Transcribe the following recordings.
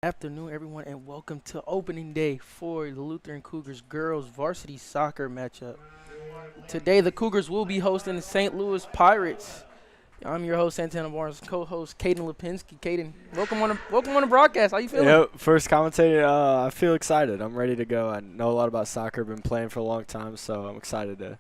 Afternoon, everyone, and welcome to opening day for the Lutheran Cougars girls varsity soccer matchup. Today, the Cougars will be hosting the St. Louis Pirates. I'm your host, Santana Barnes, co-host Caden Lipinski. Caden, welcome on the broadcast. How you feeling? Yep, first commentator. I feel excited. I'm ready to go. I know a lot about soccer. Been playing for a long time, so I'm excited to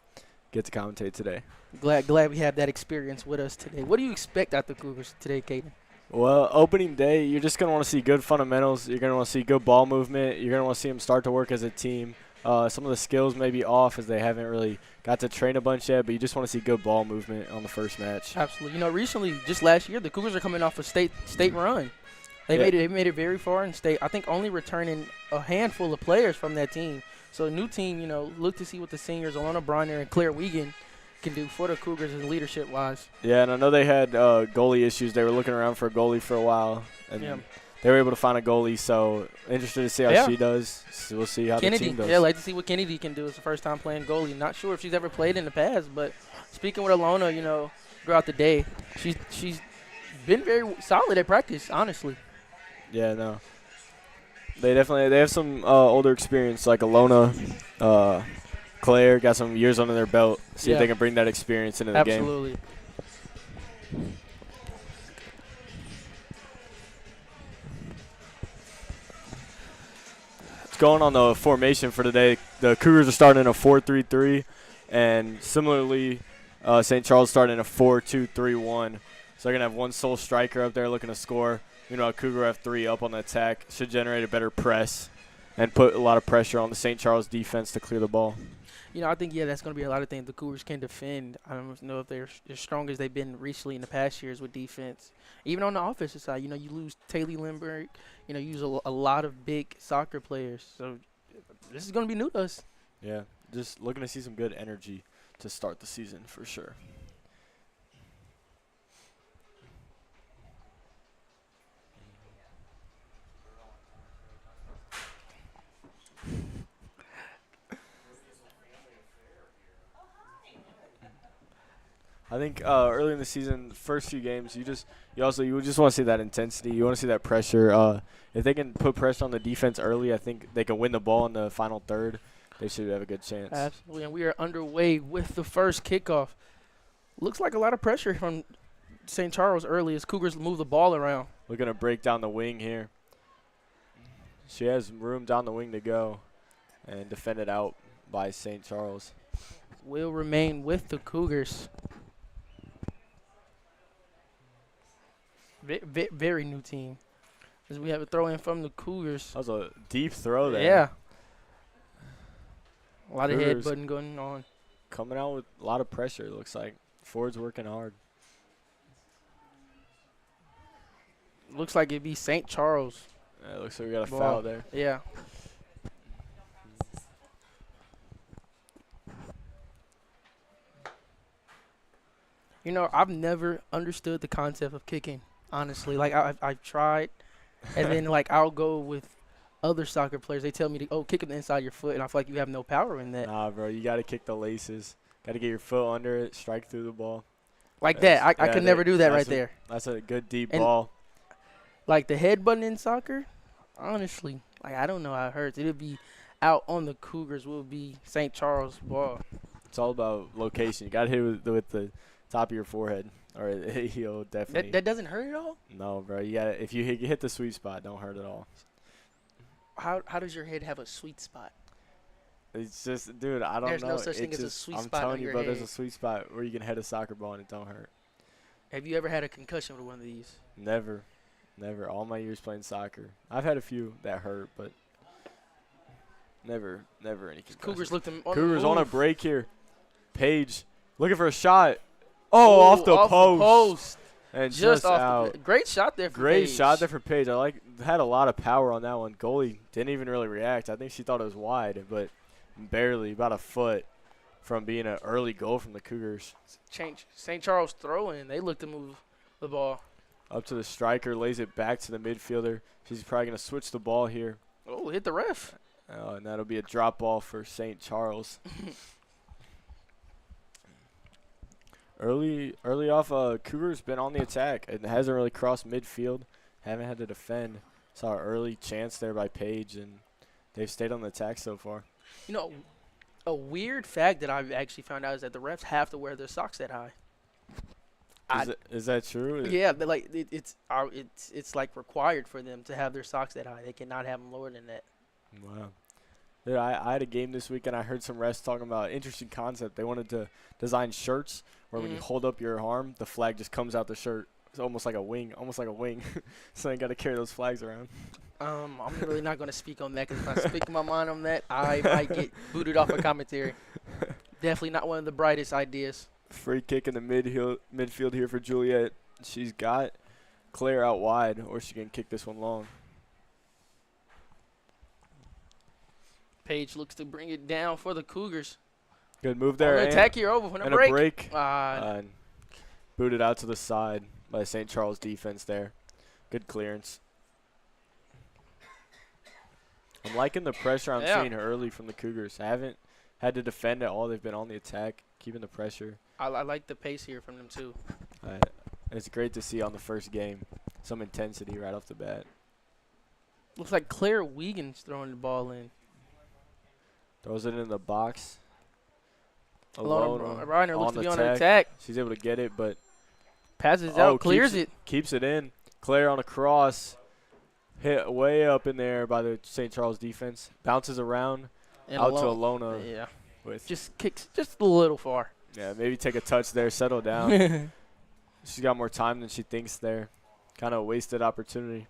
get to commentate today. Glad we have that experience with us today. What do you expect out the Cougars today, Caden? Well, opening day, you're just going to want to see good fundamentals. You're going to want to see good ball movement. You're going to want to see them start to work as a team. Some of the skills may be off as they haven't really got to train a bunch yet, but you just want to see good ball movement on the first match. Absolutely. You know, recently, just last year, the Cougars are coming off a state run. They made it very far in state. I think only returning a handful of players from that team. So a new team, look to see what the seniors Alana Bronner and Claire Wiegand can do for the Cougars and leadership wise. Yeah, and I know they had goalie issues. They were looking around for a goalie for a while, and they were able to find a goalie. So interested to see how she does. So we'll see how Kennedy, the team does. yeah, like to see what Kennedy can do. It's the first time playing goalie. Not sure if she's ever played in the past, but speaking with Alona, throughout the day, she's been very solid at practice, honestly. Yeah, no. They have some older experience like Alona, Claire got some years under their belt. See if they can bring that experience into the game. Absolutely. Going on the formation for today, the Cougars are starting in a 4-3-3, and similarly, St. Charles starting in a 4-2-3-1. So they're going to have one sole striker up there looking to score. Cougar have three up on the attack. Should generate a better press and put a lot of pressure on the St. Charles defense to clear the ball. I think, that's going to be a lot of things the Cougars can defend. I don't know if they're as strong as they've been recently in the past years with defense. Even on the offensive side, you lose Taylor Lindbergh. You use a lot of big soccer players. So this is going to be new to us. Yeah, just looking to see some good energy to start the season for sure. I think early in the season, first few games, you just want to see that intensity. You want to see that pressure. If they can put pressure on the defense early, I think they can win the ball in the final third. They should have a good chance. Absolutely, and we are underway with the first kickoff. Looks like a lot of pressure from St. Charles early as Cougars move the ball around. Looking to break down the wing here. She has room down the wing to go and defend it out by St. Charles. Will remain with the Cougars. Very new team. As we have a throw in from the Cougars. That was a deep throw there. Yeah. A lot of Cougars headbutting going on. Coming out with a lot of pressure, it looks like. Ford's working hard. Looks like it'd be St. Charles. Yeah, it looks like we got a foul there. Yeah. I've never understood the concept of kicking. Honestly, like I've tried, and then like I'll go with other soccer players. They tell me to kick it inside your foot, and I feel like you have no power in that. Nah, bro, you got to kick the laces. Got to get your foot under it, strike through the ball. Like that, I could never do that right there. That's a good deep ball. Like the headbutting in soccer, honestly, like I don't know how it hurts. It'll be out on the Cougars. Will be St. Charles ball. It's all about location. You got to hit with the top of your forehead. Or he'll definitely. That doesn't hurt at all? No, bro. You got if you hit the sweet spot, don't hurt at all. How does your head have a sweet spot? It's just, dude, I don't know. There's no such thing as a sweet spot on your head. I'm telling you, bro, there's a sweet spot where you can hit a soccer ball and it don't hurt. Have you ever had a concussion with one of these? Never. All my years playing soccer. I've had a few that hurt, but never any concussion. Cougars looked on Cougars on a break here. Page looking for a shot. Oh, off the post. And just out. Great shot there for Paige. Great shot there for Paige. Had a lot of power on that one. Goalie didn't even really react. I think she thought it was wide, but barely, about a foot from being an early goal from the Cougars. St. Charles throwing. They look to move the ball. Up to the striker, lays it back to the midfielder. She's probably going to switch the ball here. Oh, hit the ref. And that'll be a drop ball for St. Charles. Early off, Cougars been on the attack. It hasn't really crossed midfield. Haven't had to defend. Saw an early chance there by Paige, and they've stayed on the attack so far. You know, a weird fact that I've actually found out is that the refs have to wear their socks that high. Is that true? Yeah, but like it's like required for them to have their socks that high. They cannot have them lower than that. Wow. Dude, I had a game this week, and I heard some refs talking about an interesting concept. They wanted to design shirts where when you hold up your arm, the flag just comes out the shirt. It's almost like a wing, so you got to carry those flags around. I'm really not going to speak on that because if I speak my mind on that, I might get booted off of commentary. Definitely not one of the brightest ideas. Free kick in the midfield here for Juliet. She's got Claire out wide, or she can kick this one long. Paige looks to bring it down for the Cougars. Good move there. Attack here over for a break. And booted out to the side by St. Charles defense there. Good clearance. I'm liking the pressure I'm seeing early from the Cougars. I haven't had to defend at all. They've been on the attack, keeping the pressure. I like the pace here from them, too. It's great to see on the first game some intensity right off the bat. Looks like Claire Wiegand's throwing the ball in. Throws it in the box. Alona Reiner looks to be on attack. attack. She's able to get it, but passes out, clears it. Keeps it in. Claire on a cross. Hit way up in there by the St. Charles defense. Bounces around And out to Alona. Yeah. With just kicks just a little far. Yeah, maybe take a touch there, settle down. She's got more time than she thinks there. Kind of a wasted opportunity.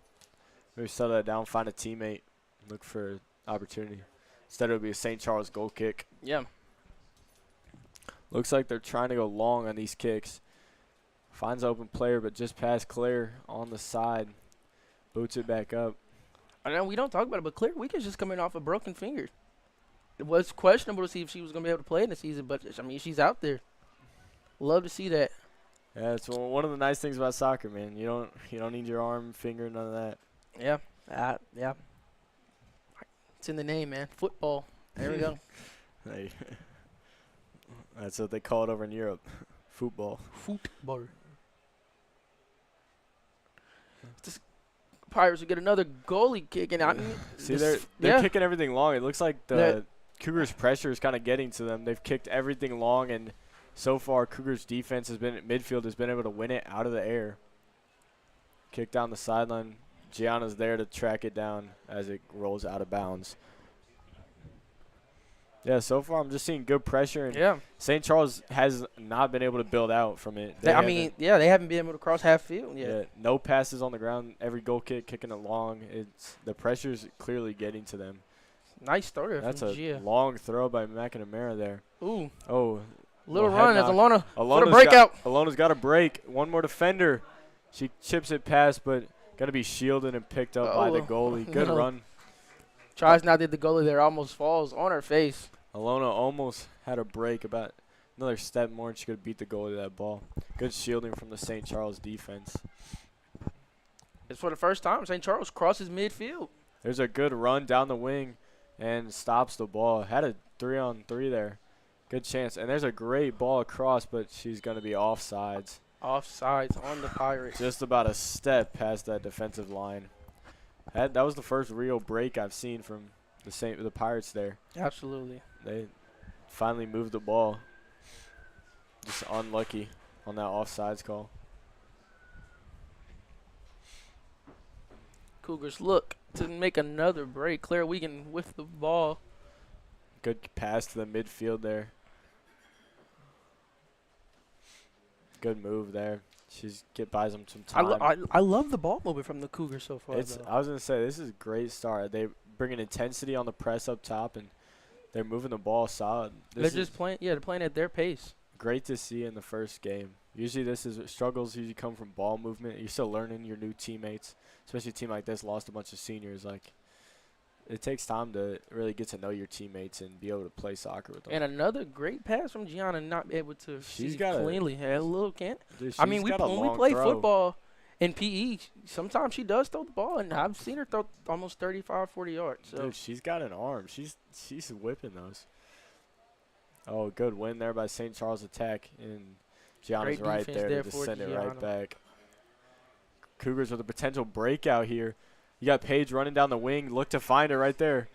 Maybe settle that down, find a teammate, look for opportunity. Instead, it would be a St. Charles goal kick. Yeah. Looks like they're trying to go long on these kicks. Finds an open player, but just past Claire on the side. Boots it back up. I know we don't talk about it, but Claire Wiegand's just coming off a broken finger. It was questionable to see if she was going to be able to play in the season, but, I mean, she's out there. Love to see that. Yeah, it's one of the nice things about soccer, man. You don't need your arm, finger, none of that. Yeah. Yeah. It's in the name, man. Football. There we go. Hey. That's what they call it over in Europe. Football. Football. This Pirates will get another goalie kick, and I mean, see, they're kicking everything long. It looks like the Cougars' pressure is kind of getting to them. They've kicked everything long, and so far, Cougars' defense midfield has been able to win it out of the air. Kick down the sideline. Gianna's there to track it down as it rolls out of bounds. Yeah, so far I'm just seeing good pressure, and St. Charles has not been able to build out from it. They haven't been able to cross half field yet. Yeah, no passes on the ground. Every goal kick, kicking it long. The pressure's clearly getting to them. Nice starter. That's from a Gia. long throw by McNamara there. Ooh. Oh. Little run as Alona for the Alona's breakout. Alona's got a break. One more defender. She chips it past, but got to be shielded and picked up by the goalie. Good run. Tries not to hit the goalie there. Almost falls on her face. Alona almost had a break. About another step more, and she could beat the goalie of that ball. Good shielding from the St. Charles defense. It's for the first time St. Charles crosses midfield. There's a good run down the wing and stops the ball. Had a 3-on-3 there. Good chance. And there's a great ball across, but she's going to be offsides. Offsides on the Pirates. Just about a step past that defensive line. That was the first real break I've seen from the Pirates there. Absolutely. They finally moved the ball. Just unlucky on that offsides call. Cougars look to make another break. Claire Wiegand with the ball. Good pass to the midfield there. Good move there. Buys them some time. I love the ball movement from the Cougars so far. I was going to say, this is a great start. They bring an intensity on the press up top, and they're moving the ball solid. They're playing at their pace. Great to see in the first game. Usually struggles usually come from ball movement. You're still learning your new teammates, especially a team like this lost a bunch of seniors. Like, it takes time to really get to know your teammates and be able to play soccer with them. And another great pass from Gianna, not able to see cleanly. Had a little can't. Dude, when we play football in PE, sometimes she does throw the ball, and I've seen her throw almost 35, 40 yards. So. Dude, she's got an arm. She's whipping those. Oh, good win there by St. Charles attack, and Gianna's right there to send it right back. Cougars with a potential breakout here. You got Paige running down the wing. Look to find her right there.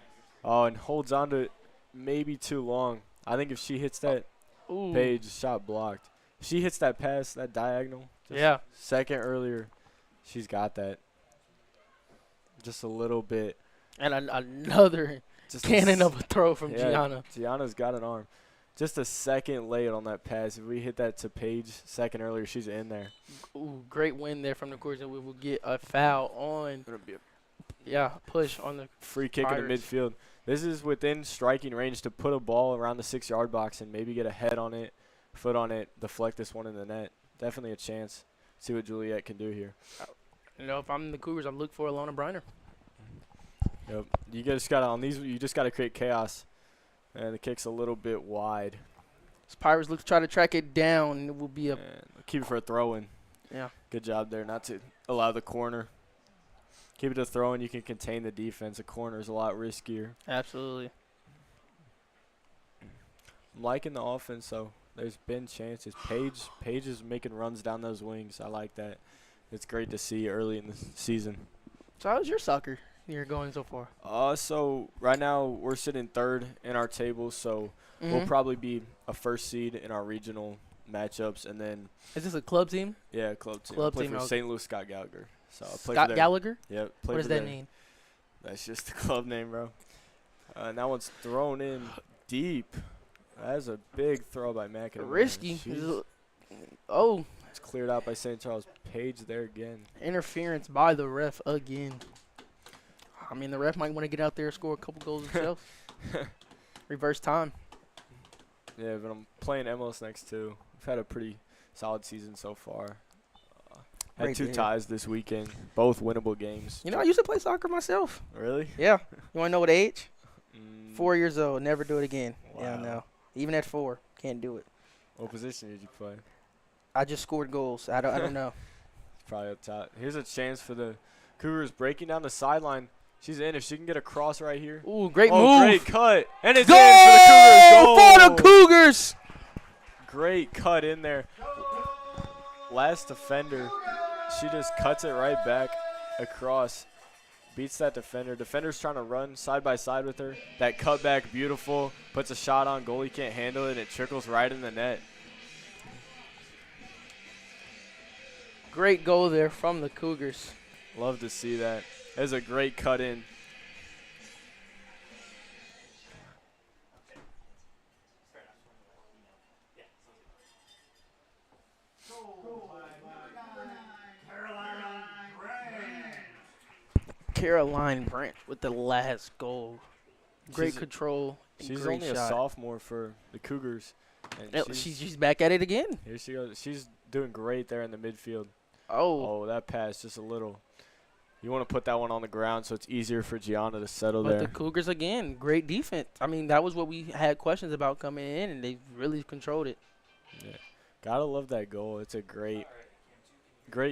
Oh, and holds on to it maybe too long. I think if she hits that, Ooh. Paige shot blocked. If she hits that pass, that diagonal, just Yeah. second earlier, she's got that. Just a little bit. And another Just cannon of a throw from Gianna. Gianna's got an arm. Just a second late on that pass. If we hit that to Paige second earlier, she's in there. Ooh, great win there from the Cougars, and we will get a foul on. Push on the Free kick Pirates. in the midfield. This is within striking range to put a ball around the 6-yard box and maybe get a head on it, foot on it, deflect this one in the net. Definitely a chance. See what Juliet can do here. You know, if I'm the Cougars, I'm looking for Alona Briner. Yep. You just gotta on these. You just gotta create chaos. And the kick's a little bit wide. As Pirates look to try to track it down, and it will be a And keep it for a throw-in. yeah. Good job there, not to allow the corner. Keep it a throw-in. You can contain the defense. A corner is a lot riskier. Absolutely. I'm liking the offense, though. There's been chances. Paige is making runs down those wings. I like that. It's great to see early in the season. So how's your soccer year going so far? So right now we're sitting third in our table, so we'll probably be a first seed in our regional matchups, and then Is this a club team? club team. Club I play team, for okay. St. Louis Scott Gallagher. So I play Scott for Gallagher? Yep. What does that mean? That's just the club name, bro. And that one's thrown in deep. That's a big throw by McIntyre. Risky. Jeez. Oh, It's cleared out by St. Charles. Page there again. interference by the ref again. I mean, the ref might want to get out there and score a couple goals himself. Reverse time. Yeah, but I'm playing MLS next too. We've had a pretty solid season so far. Had Great two to hear. ties this weekend, both winnable games. You know, I used to play soccer myself. Really? Yeah. You want to know what age? Mm, 4 years old. Never do it again. Yeah, Wow. no. Even at 4, can't do it. What position did you play? I just scored goals. I don't know. Probably up top. Here's a chance for the Cougars breaking down the sideline. She's in. If she can get a cross right here. Ooh, great Oh, move. great cut. And it's Goal in for the Cougars. Goal. for the Cougars. Great cut in there. Last defender. She just cuts it right back across. Beats that defender. Defender's trying to run side by side with her. That cutback, beautiful. Puts a shot on. Goalie can't handle it, and it trickles right in the net. Great goal there from the Cougars. Love to see that. It was a great cut in. Caroline Brandt with the last goal. Great She's- control. And She's great only a shot. sophomore for the Cougars. And She's back at it again. here she goes. She's doing great there in the midfield. Oh, Oh, that pass just a little. You want to put that one on the ground so it's easier for Gianna to settle but there. the Cougars again, great defense. I mean, that was what we had questions about coming in, and they really controlled it. Yeah. Gotta love that goal. It's a great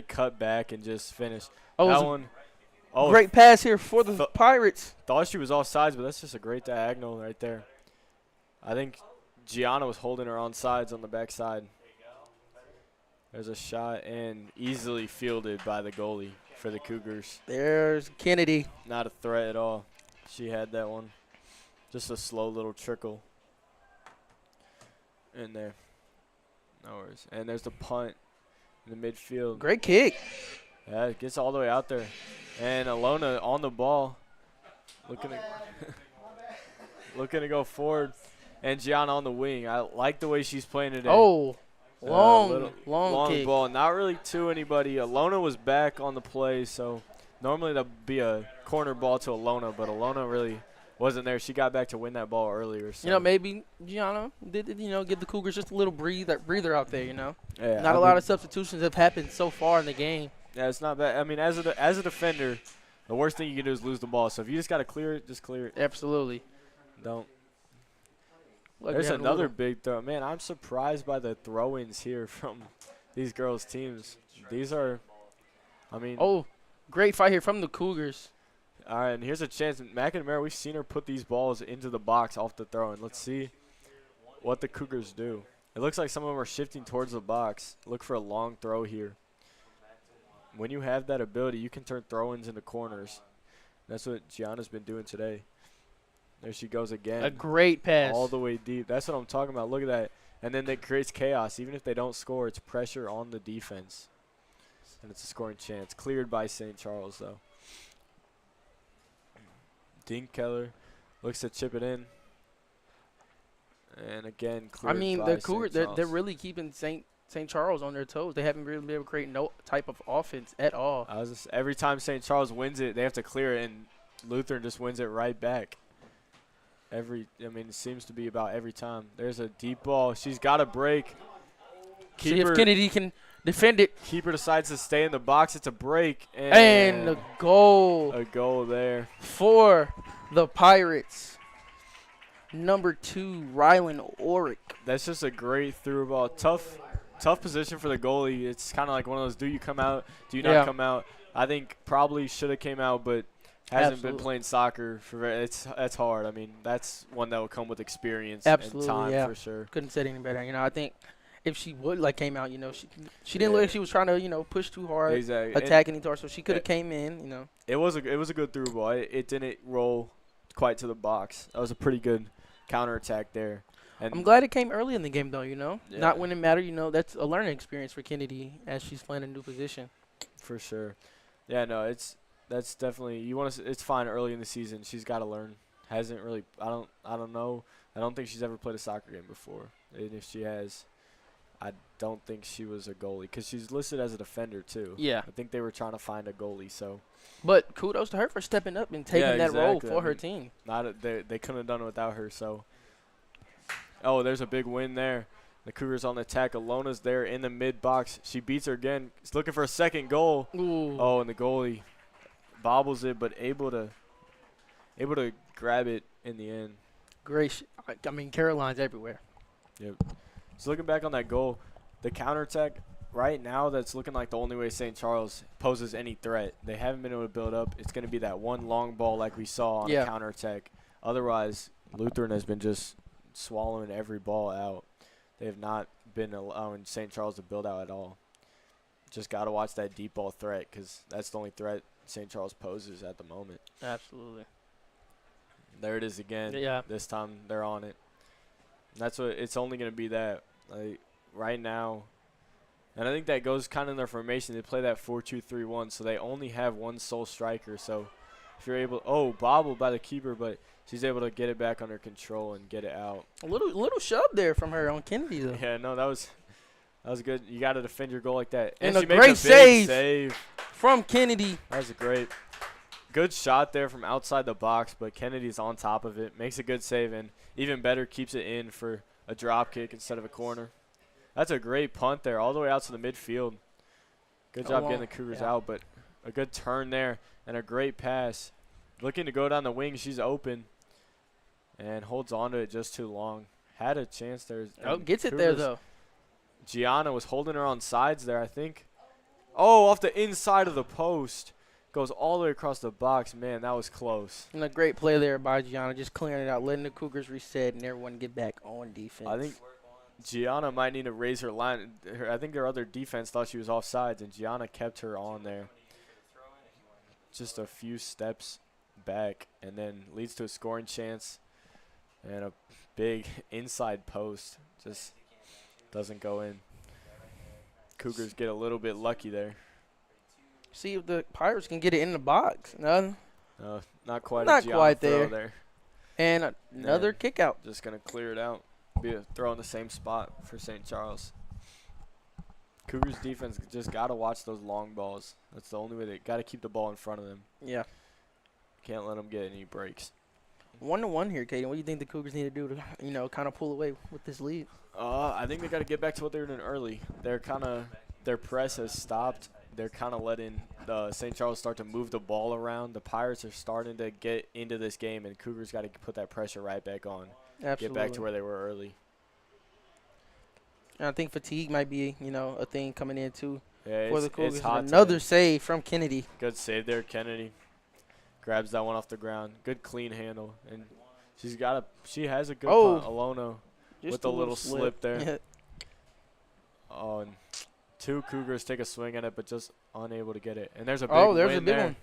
cut back and just finish. Oh, it was that a one. Oh, great pass here for the Pirates. thought she was offsides, but that's just a great diagonal right there. I think Gianna was holding her on sides on the backside. There's a shot and easily fielded by the goalie for the Cougars. There's Kennedy. Not a threat at all. She had that one. Just a slow little trickle in there. No worries. And there's the punt in the midfield. Great kick. Yeah, it gets all the way out there. And Alona on the ball. Looking to looking to go forward. And Gianna on the wing. I like the way she's playing today. Oh, long Long kick. ball. Not really to anybody. Alona was back on the play, so normally that would be a corner ball to Alona, but Alona really wasn't there. She got back to win that ball earlier. So. You know, maybe Gianna did, give the Cougars just a little breather out there, Yeah, Not a lot of substitutions have happened so far in the game. Yeah, it's not bad. I mean, as a defender, the worst thing you can do is lose the ball. So if you just got to clear it, just clear it. Absolutely. Don't. Look, There's we have a another little- big throw. Man, I'm surprised by the throw-ins here from these girls' teams. These are, I mean. Oh, great fight here from the Cougars. All right, and here's a chance. McNamara, we've seen her put these balls into the box off the throw, and let's see what the Cougars do. It looks like some of them are shifting towards the box. Look for a long throw here. When you have that ability, you can turn throw-ins into corners. That's what Gianna's been doing today. There she goes again. A great pass. All the way deep. That's what I'm talking about. Look at that. And then that creates chaos. Even if they don't score, it's pressure on the defense. And it's a scoring chance. Cleared by St. Charles, though. Keller looks to chip it in. And again, cleared I mean, by the St. Cougars, Charles. they're really keeping St. Charles on their toes. They haven't really been able to create no type of offense at all. Every time St. Charles wins it, they have to clear it, and Lutheran just wins it right back. It seems to be about every time. There's a deep ball. She's got a break. See if Kennedy can defend it. Keeper decides to stay in the box. It's a break. And a goal. A goal there. For the Pirates. Number 2, Rylan Orick. That's just a great through ball. Tough position for the goalie. It's kind of like one of those, do you come out, do you not come out? I think probably should have came out, but hasn't been playing soccer for that's hard. I mean, that's one that will come with experience and time for sure. Couldn't say it any better. I think if she would came out, she didn't look like she was trying to, push too hard, attack any torso. She could have came in, It was a good through ball. It didn't roll quite to the box. That was a pretty good counterattack there. And I'm glad it came early in the game though, Not when it mattered, that's a learning experience for Kennedy as she's playing a new position. For sure. Yeah, no, that's definitely it's fine early in the season. She's got to learn. Hasn't really I don't know. I don't think she's ever played a soccer game before. And if she has, I don't think she was a goalie cuz she's listed as a defender too. Yeah. I think they were trying to find a goalie, so but kudos to her for stepping up and taking that role for her team. They couldn't have done it without her, so oh, there's a big win there. The Cougars on the attack. Alona's there in the mid-box. She beats her again. She's looking for a second goal. Ooh. Oh, and the goalie bobbles it, but able to grab it in the end. Great. Caroline's everywhere. Yep. So looking back on that goal, the counterattack right now, that's looking like the only way St. Charles poses any threat. They haven't been able to build up. It's going to be that one long ball like we saw on a counterattack. Otherwise, Lutheran has been just swallowing every ball out. They have not been allowing St. Charles to build out at all. Just got to watch that deep ball threat because that's the only threat St. Charles poses at the moment. Absolutely. There it is again. Yeah. This time they're on it. That's what it's only going to be that. Like right now, and I think that goes kind of in their formation. They play that 4-2-3-1, so they only have one sole striker. So if you're able, bobbled by the keeper, but she's able to get it back under control and get it out. A little shove there from her on Kennedy though. Yeah, no, that was good. You got to defend your goal like that. And she a great makes a big save from Kennedy. That was a good shot there from outside the box, but Kennedy's on top of it, makes a good save, and even better, keeps it in for a drop kick instead of a corner. That's a great punt there, all the way out to the midfield. Good job getting the Cougars out, but a good turn there and a great pass. Looking to go down the wing, she's open and holds on to it just too long. Had a chance there. Gets it there though. Gianna was holding her on sides there, I think. Oh, off the inside of the post. Goes all the way across the box. Man, that was close. And a great play there by Gianna, just clearing it out, letting the Cougars reset and everyone get back on defense. I think Gianna might need to raise her line. I think their other defense thought she was offsides, and Gianna kept her on there. Just a few steps back, and then leads to a scoring chance. And a big inside post. Just doesn't go in. Cougars get a little bit lucky there. See if the Pirates can get it in the box. No, not quite. Not a Gianna quite throw there. And another kick out. Just going to clear it out. Be a throw in the same spot for St. Charles. Cougars defense just got to watch those long balls. That's the only way. They got to keep the ball in front of them. Yeah. Can't let them get any breaks. 1-1 here, Kaden. What do you think the Cougars need to do to, kind of pull away with this lead? I think they got to get back to what they were doing early. Their press has stopped. They're kind of letting St. Charles start to move the ball around. The Pirates are starting to get into this game, and Cougars got to put that pressure right back on. Absolutely. Get back to where they were early. And I think fatigue might be, a thing coming in too for the Cougars. It's hot Another today. save from Kennedy. Good save there, Kennedy. Grabs that one off the ground. Good clean handle, and she has a good punt, Alona, with a little slip there. Oh, and two Cougars take a swing at it, but just unable to get it. And there's a big win there's a big there. one.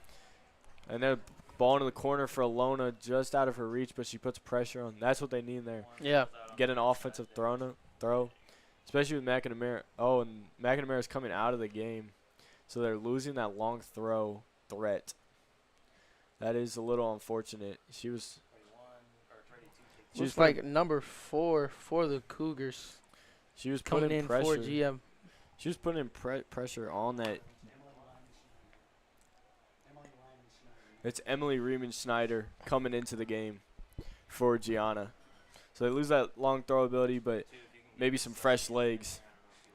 And then Ball into the corner for Alona, just out of her reach, but she puts pressure on. That's what they need there. Yeah. Get an offensive throw, especially with McNamara. Oh, and McNamara's coming out of the game, so they're losing that long throw threat. That is a little unfortunate. She was like number 4 for the Cougars. She was coming putting in pressure. for GM. She was putting in pressure on that. It's Emily Riemann-Schneider coming into the game for Gianna. So they lose that long throw ability, but maybe some fresh legs.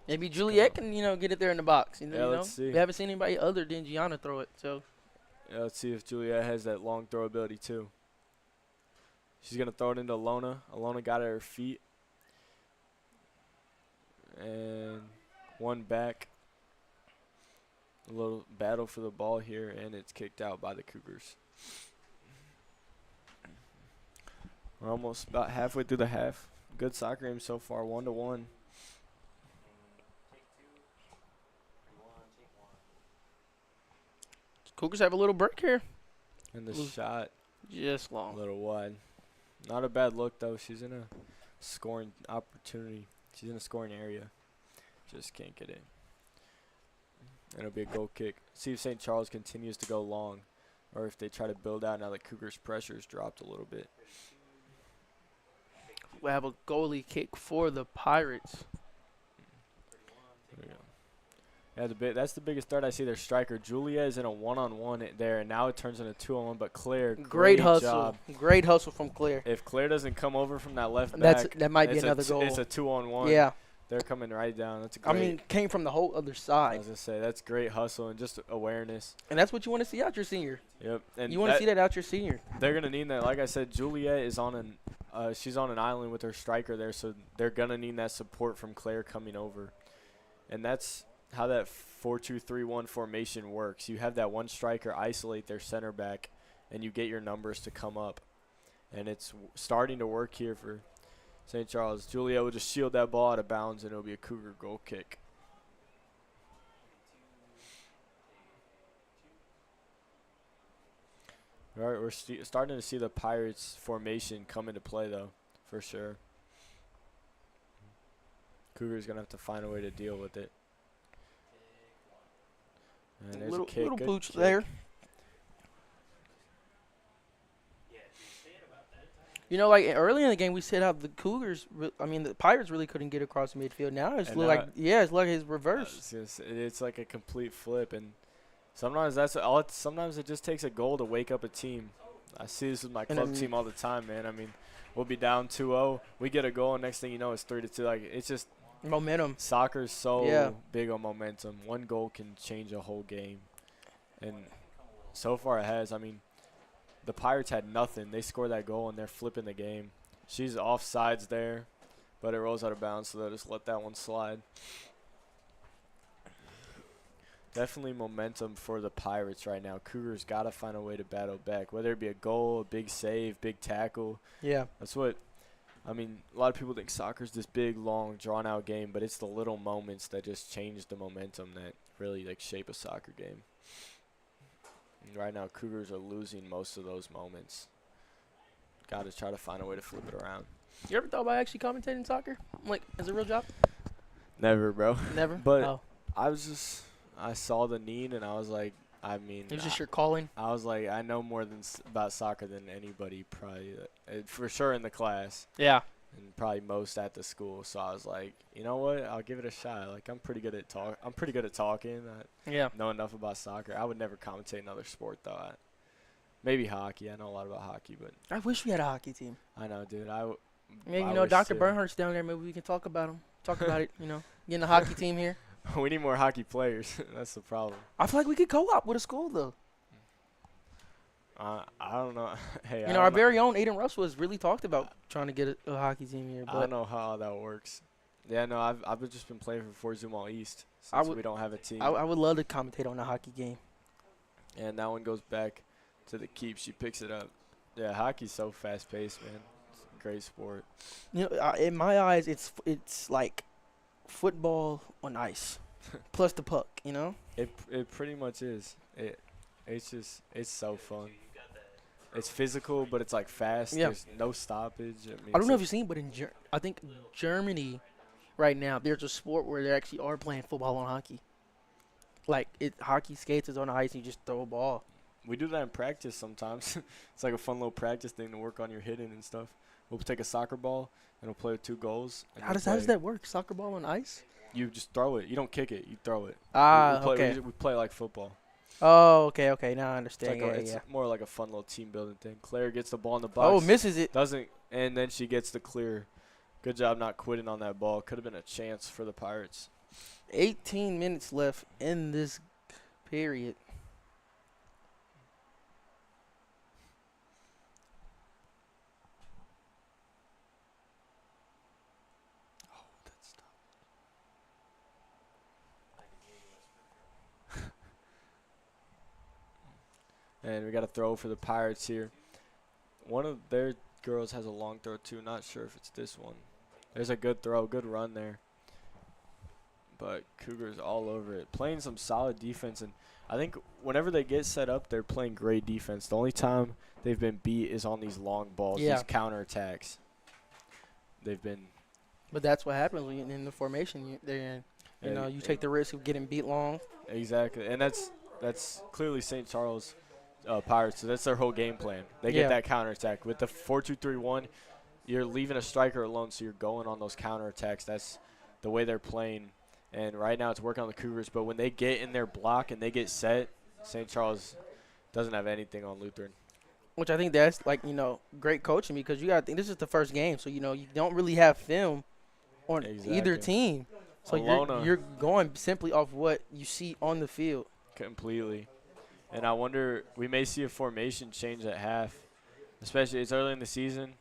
Maybe Juliet can, get it there in the box. Let's see. We haven't seen anybody other than Gianna throw it. So Yeah, let's see if Juliet has that long throw ability too. She's going to throw it into Alona. Alona got it at her feet. And one back. A little battle for the ball here, and it's kicked out by the Cougars. We're almost about halfway through the half. Good soccer game so far, 1-1. Cougars have a little break here. And the shot, just a long. little wide. Not a bad look, though. She's in a scoring opportunity. She's in a scoring area. Just can't get in. It'll be a goal kick. See if St. Charles continues to go long, or if they try to build out now that Cougars' pressure's dropped a little bit. We have a goalie kick for the Pirates. There we go. Yeah, that's the biggest threat I see. Their striker Julia is in a one-on-one there, and now it turns into 2-on-1. But Claire, great hustle, job. Great hustle from Claire. If Claire doesn't come over from that left back, that might be another goal. It's a 2-on-1. Yeah. They're coming right down. That's a great. Came from the whole other I side. was gonna say that's great hustle and just awareness. And that's what you want to see out your senior. Yep. And you want to see that out your senior. They're gonna need that. Like I said, Juliet is on she's on an island with her striker there, so they're gonna need that support from Claire coming over. And that's how that 4-2-3-1 formation works. You have that one striker isolate their center back, and you get your numbers to come up. And it's starting to work here for St. Charles. Juliet will just shield that ball out of bounds, and it'll be a Cougar goal kick. All right, we're starting to see the Pirates formation come into play, though, for sure. Cougars going to have to find a way to deal with it. And there's a kick. Little Good pooch kick. there. Like early in the game, we said how the Cougars, the Pirates really couldn't get across the midfield. Now it's like it's reversed. It's like a complete flip, and sometimes sometimes it just takes a goal to wake up a team. I see this with my club team all the time, man. We'll be down 2-0, we get a goal, and next thing you know, it's 3-2. Like it's just momentum. Soccer's so big on momentum. One goal can change a whole game, and so far it has. The Pirates had nothing. They scored that goal, and they're flipping the game. She's offsides there, but it rolls out of bounds, so they'll just let that one slide. Definitely momentum for the Pirates right now. Cougars got to find a way to battle back, whether it be a goal, a big save, big tackle. Yeah. That's what – a lot of people think soccer's this big, long, drawn-out game, but it's the little moments that just change the momentum that really, shape a soccer game. Right now, Cougars are losing most of those moments. Got to try to find a way to flip it around. You ever thought about actually commentating soccer, as a real job? Never, bro. Never? But I saw the need, and I was like, it was just your calling? I was like, I know more about soccer than anybody probably, for sure in the class. Yeah. And probably most at the school. So I was like, you know what? I'll give it a shot. I'm pretty good at talking. Yeah. Know enough about soccer. I would never commentate another sport though. Maybe hockey. I know a lot about hockey, but I wish we had a hockey team. I know, dude. Dr. Bernhardt's down there. Maybe we can talk about him. Talk about it. Getting a hockey team here. We need more hockey players. That's the problem. I feel like we could co-op with a school though. I don't know. Hey, our very own Aiden Russell has really talked about trying to get a hockey team here. But I don't know how that works. Yeah, no, I've just been playing for Zumal East since we don't have a team. I would love to commentate on a hockey game. And that one goes back to the keep. She picks it up. Yeah, hockey's so fast-paced, man. It's a great sport. In my eyes, it's like football on ice, plus the puck. It pretty much is. It's so fun. it's physical, but it's like fast. Yeah. There's no stoppage. I mean, I don't it's know if you've seen, but I think Germany right now, there's a sport where they actually are playing football and hockey. Like hockey skates is on the ice and you just throw a ball. we do that in practice sometimes. It's like a fun little practice thing to work on your hitting and stuff. We'll take a soccer ball and we'll play with 2 goals. And How does that work? Soccer ball on ice? You just throw it. You don't kick it. You throw it. Ah, we play, okay. We play like football. Oh, okay. Now I It's understand. like Yeah. more like a fun little team building thing. Claire gets the ball in the Oh, box. misses it. Doesn't, and then she gets the clear. Good job not quitting on that ball. Could have been a chance for the Pirates. 18 minutes left in this period. And we got a throw for the Pirates here. One of their girls has a long throw too. Not sure if it's this one. There's a good throw, good run there. But Cougars all over it. Playing some solid defense. And I think whenever they get set up, they're playing great defense. The only time they've been beat is on these long balls, these counterattacks. They've been. But that's what happens when you're in the formation they're in. You know, you take the risk of getting beat long. Exactly. And that's clearly St. Charles Pirates. So that's their whole game plan. They get that counterattack. With the 4-2-3-1, you're leaving a striker alone, so you're going on those counterattacks. That's the way they're playing. And right now it's working on the Cougars. But when they get in their block and they get set, St. Charles doesn't have anything on Lutheran. Which I think that's, like, you know, great coaching because you got to think this is the first game. So, you know, you don't really have film on either team. So you're going simply off what you see on the field. Completely. And I wonder, we may see a formation change at half. Especially, it's early in the season.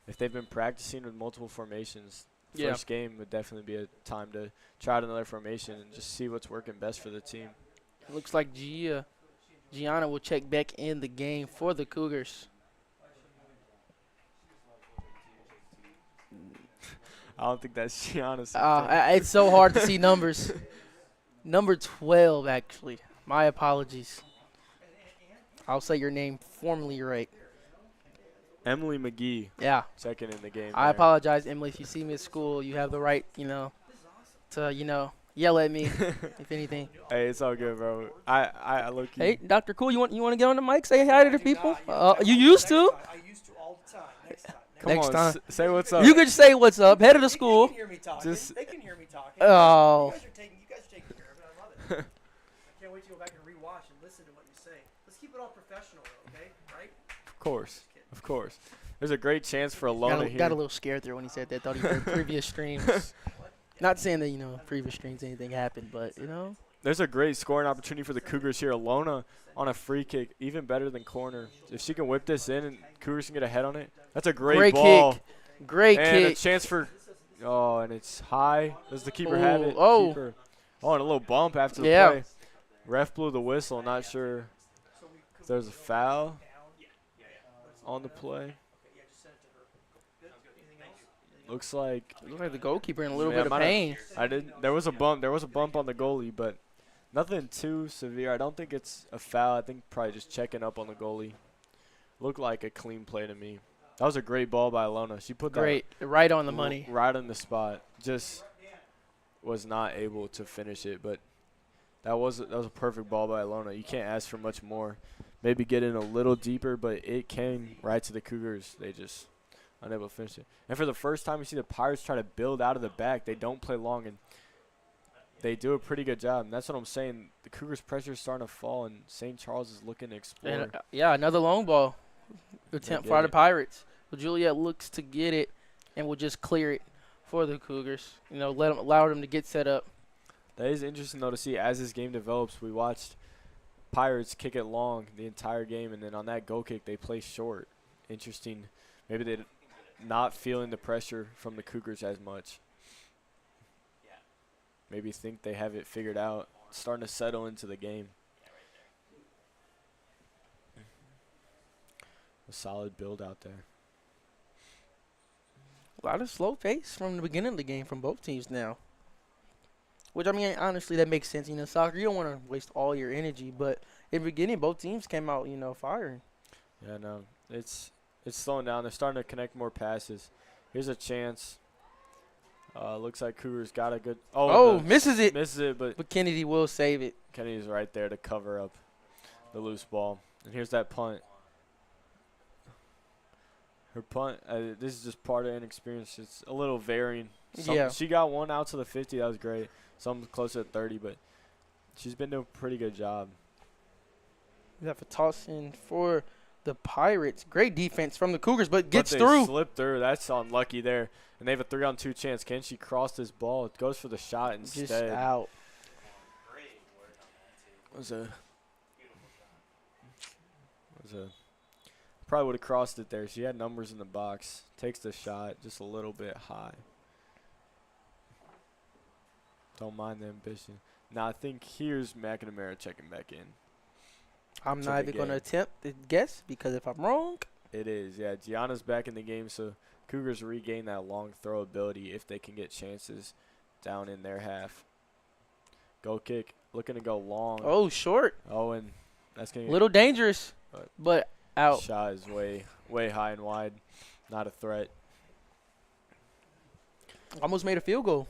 If they've been practicing with multiple formations, first game would definitely be a time to try out another formation and just see what's working best for the team. It looks like Gianna will check back in the game for the Cougars. I don't think that's Gianna's. It's so hard to see numbers. Number 12, actually. My apologies. I'll say your name formally right. Emily McGee. Yeah. Second in the game. I apologize, Emily. If you see me at school, you have the right, to, yell at me, if anything. Hey, it's all good, bro. I look. Hey, Dr. Cool, you want to get on the mic? Say hi to the people. You used to. I used to all the time. Next time. Next time. Say what's up. You could say what's up. Head of the school. They can hear me talking. They can hear me talking. Oh. You guys are taking care of it. I love it. I can't wait to go back and rewatch and listen to what you say. Let's keep it all professional, though, okay? Right? Of course. There's a great chance for Alona here. Got a little scared there when he said that. Thought he heard previous streams. Not saying that, previous streams anything happened, but, There's a great scoring opportunity for the Cougars here. Alona on a free kick, even better than corner. If she can whip this in and Cougars can get a head on it, that's a great ball. Kick. Great and kick. A chance for – oh, and it's high. Does the keeper have it? Oh. Keeper. Oh, and a little bump after the play. Ref blew the whistle. Not sure if there's a foul on the play. Looks like the goalkeeper in a little bit of pain. There was a bump. There was a bump on the goalie, but nothing too severe. I don't think it's a foul. I think probably just checking up on the goalie. Looked like a clean play to me. That was a great ball by Alona. She put that right on the money, right on the spot. Just was not able to finish it, but that was a perfect ball by Alona. You can't ask for much more. Maybe get in a little deeper, but it came right to the Cougars. They just unable to finish it. And for the first time, we see the Pirates try to build out of the back. They don't play long, and they do a pretty good job. And that's what I'm saying. The Cougars' pressure is starting to fall, and St. Charles is looking to explore. And, another long ball attempt for the Pirates. But Juliet looks to get it and will just clear it for the Cougars. Allow them to get set up. That is interesting, though, to see as this game develops. We watched Pirates kick it long the entire game, and then on that goal kick, they play short. Interesting. Maybe they're not feeling the pressure from the Cougars as much. Maybe think they have it figured out. Starting to settle into the game. A solid build out there. A lot of slow pace from the beginning of the game from both teams now. Which, honestly, that makes sense. Soccer, you don't want to waste all your energy. But in the beginning, both teams came out, firing. Yeah, no. It's slowing down. They're starting to connect more passes. Here's a chance. Looks like Cougars got a good. Oh, misses it. Misses it, but But Kennedy will save it. Kennedy's right there to cover up the loose ball. And here's that punt. Her punt, this is just part of inexperience. It's a little varying. Yeah. She got one out to the 50. That was great. Some closer to 30, but she's been doing a pretty good job. We have a toss in for the Pirates. Great defense from the Cougars, but gets But they through. slipped through. That's unlucky there. And they have a 3-on-2 chance. Can she cross this ball? It goes for the shot instead. Just out. Was a probably would have crossed it there. She had numbers in the box. Takes the shot just a little bit high. Don't mind the ambition. Now I think here's McNamara checking back in. I'm to not the even going to game. attempt to guess because if I'm wrong, It is, yeah. Gianna's back in the game, so Cougars regain that long throw ability if they can get chances down in their half. Goal kick, looking to go long. oh, short. Oh, and that's going A to little dangerous, but out. shot is way high and wide. Not a threat. Almost made a field goal.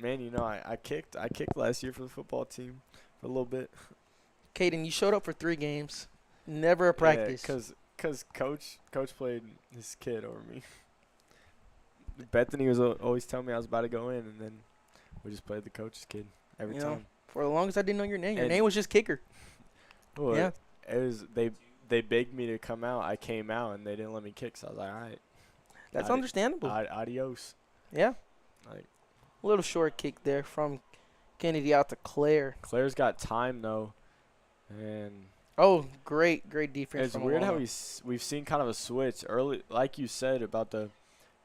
Man, you know, I kicked last year for the football team for a little bit. Caden, you showed up for 3 games. Never a practice. Cause coach played his kid over me. Bethany was always telling me I was about to go in, and then we just played the coach's kid every You know, time. for as long as I didn't know your name. Your And- name was just Kicker. Well, Yeah. it was they begged me to come out. I came out, and they didn't let me kick. So I was like, all right, That's Adi- understandable. adios. Yeah. Like A little short kick there from Kennedy out to Claire. Claire's got time though, and Oh, great defense. it's from weird how Alana. we've seen kind of a switch early, like you said about the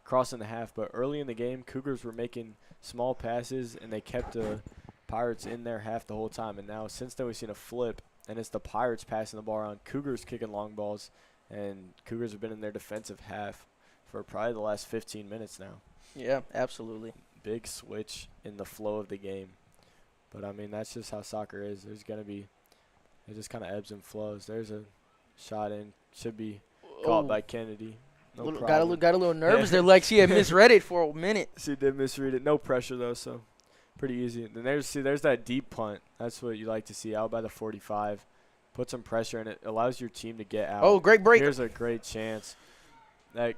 crossing the half. But early in the game, Cougars were making small passes, and they kept the Pirates in their half the whole time. And now since then, we've seen a flip, and it's the Pirates passing the ball around, Cougars kicking long balls, and Cougars have been in their defensive half for probably the last 15 minutes now. Yeah, absolutely. Big switch in the flow of the game. But, I mean, that's just how soccer is. There's going to be – it just kind of ebbs and flows. There's a shot in. Should be caught by Kennedy. No problem. got a little nervous there, like she had misread it for a minute. She did misread it. No pressure, though, so pretty easy. And then there's that deep punt. That's what you like to see out by the 45. Put some pressure, and it allows your team to get out. Oh, great break. Here's a great chance. And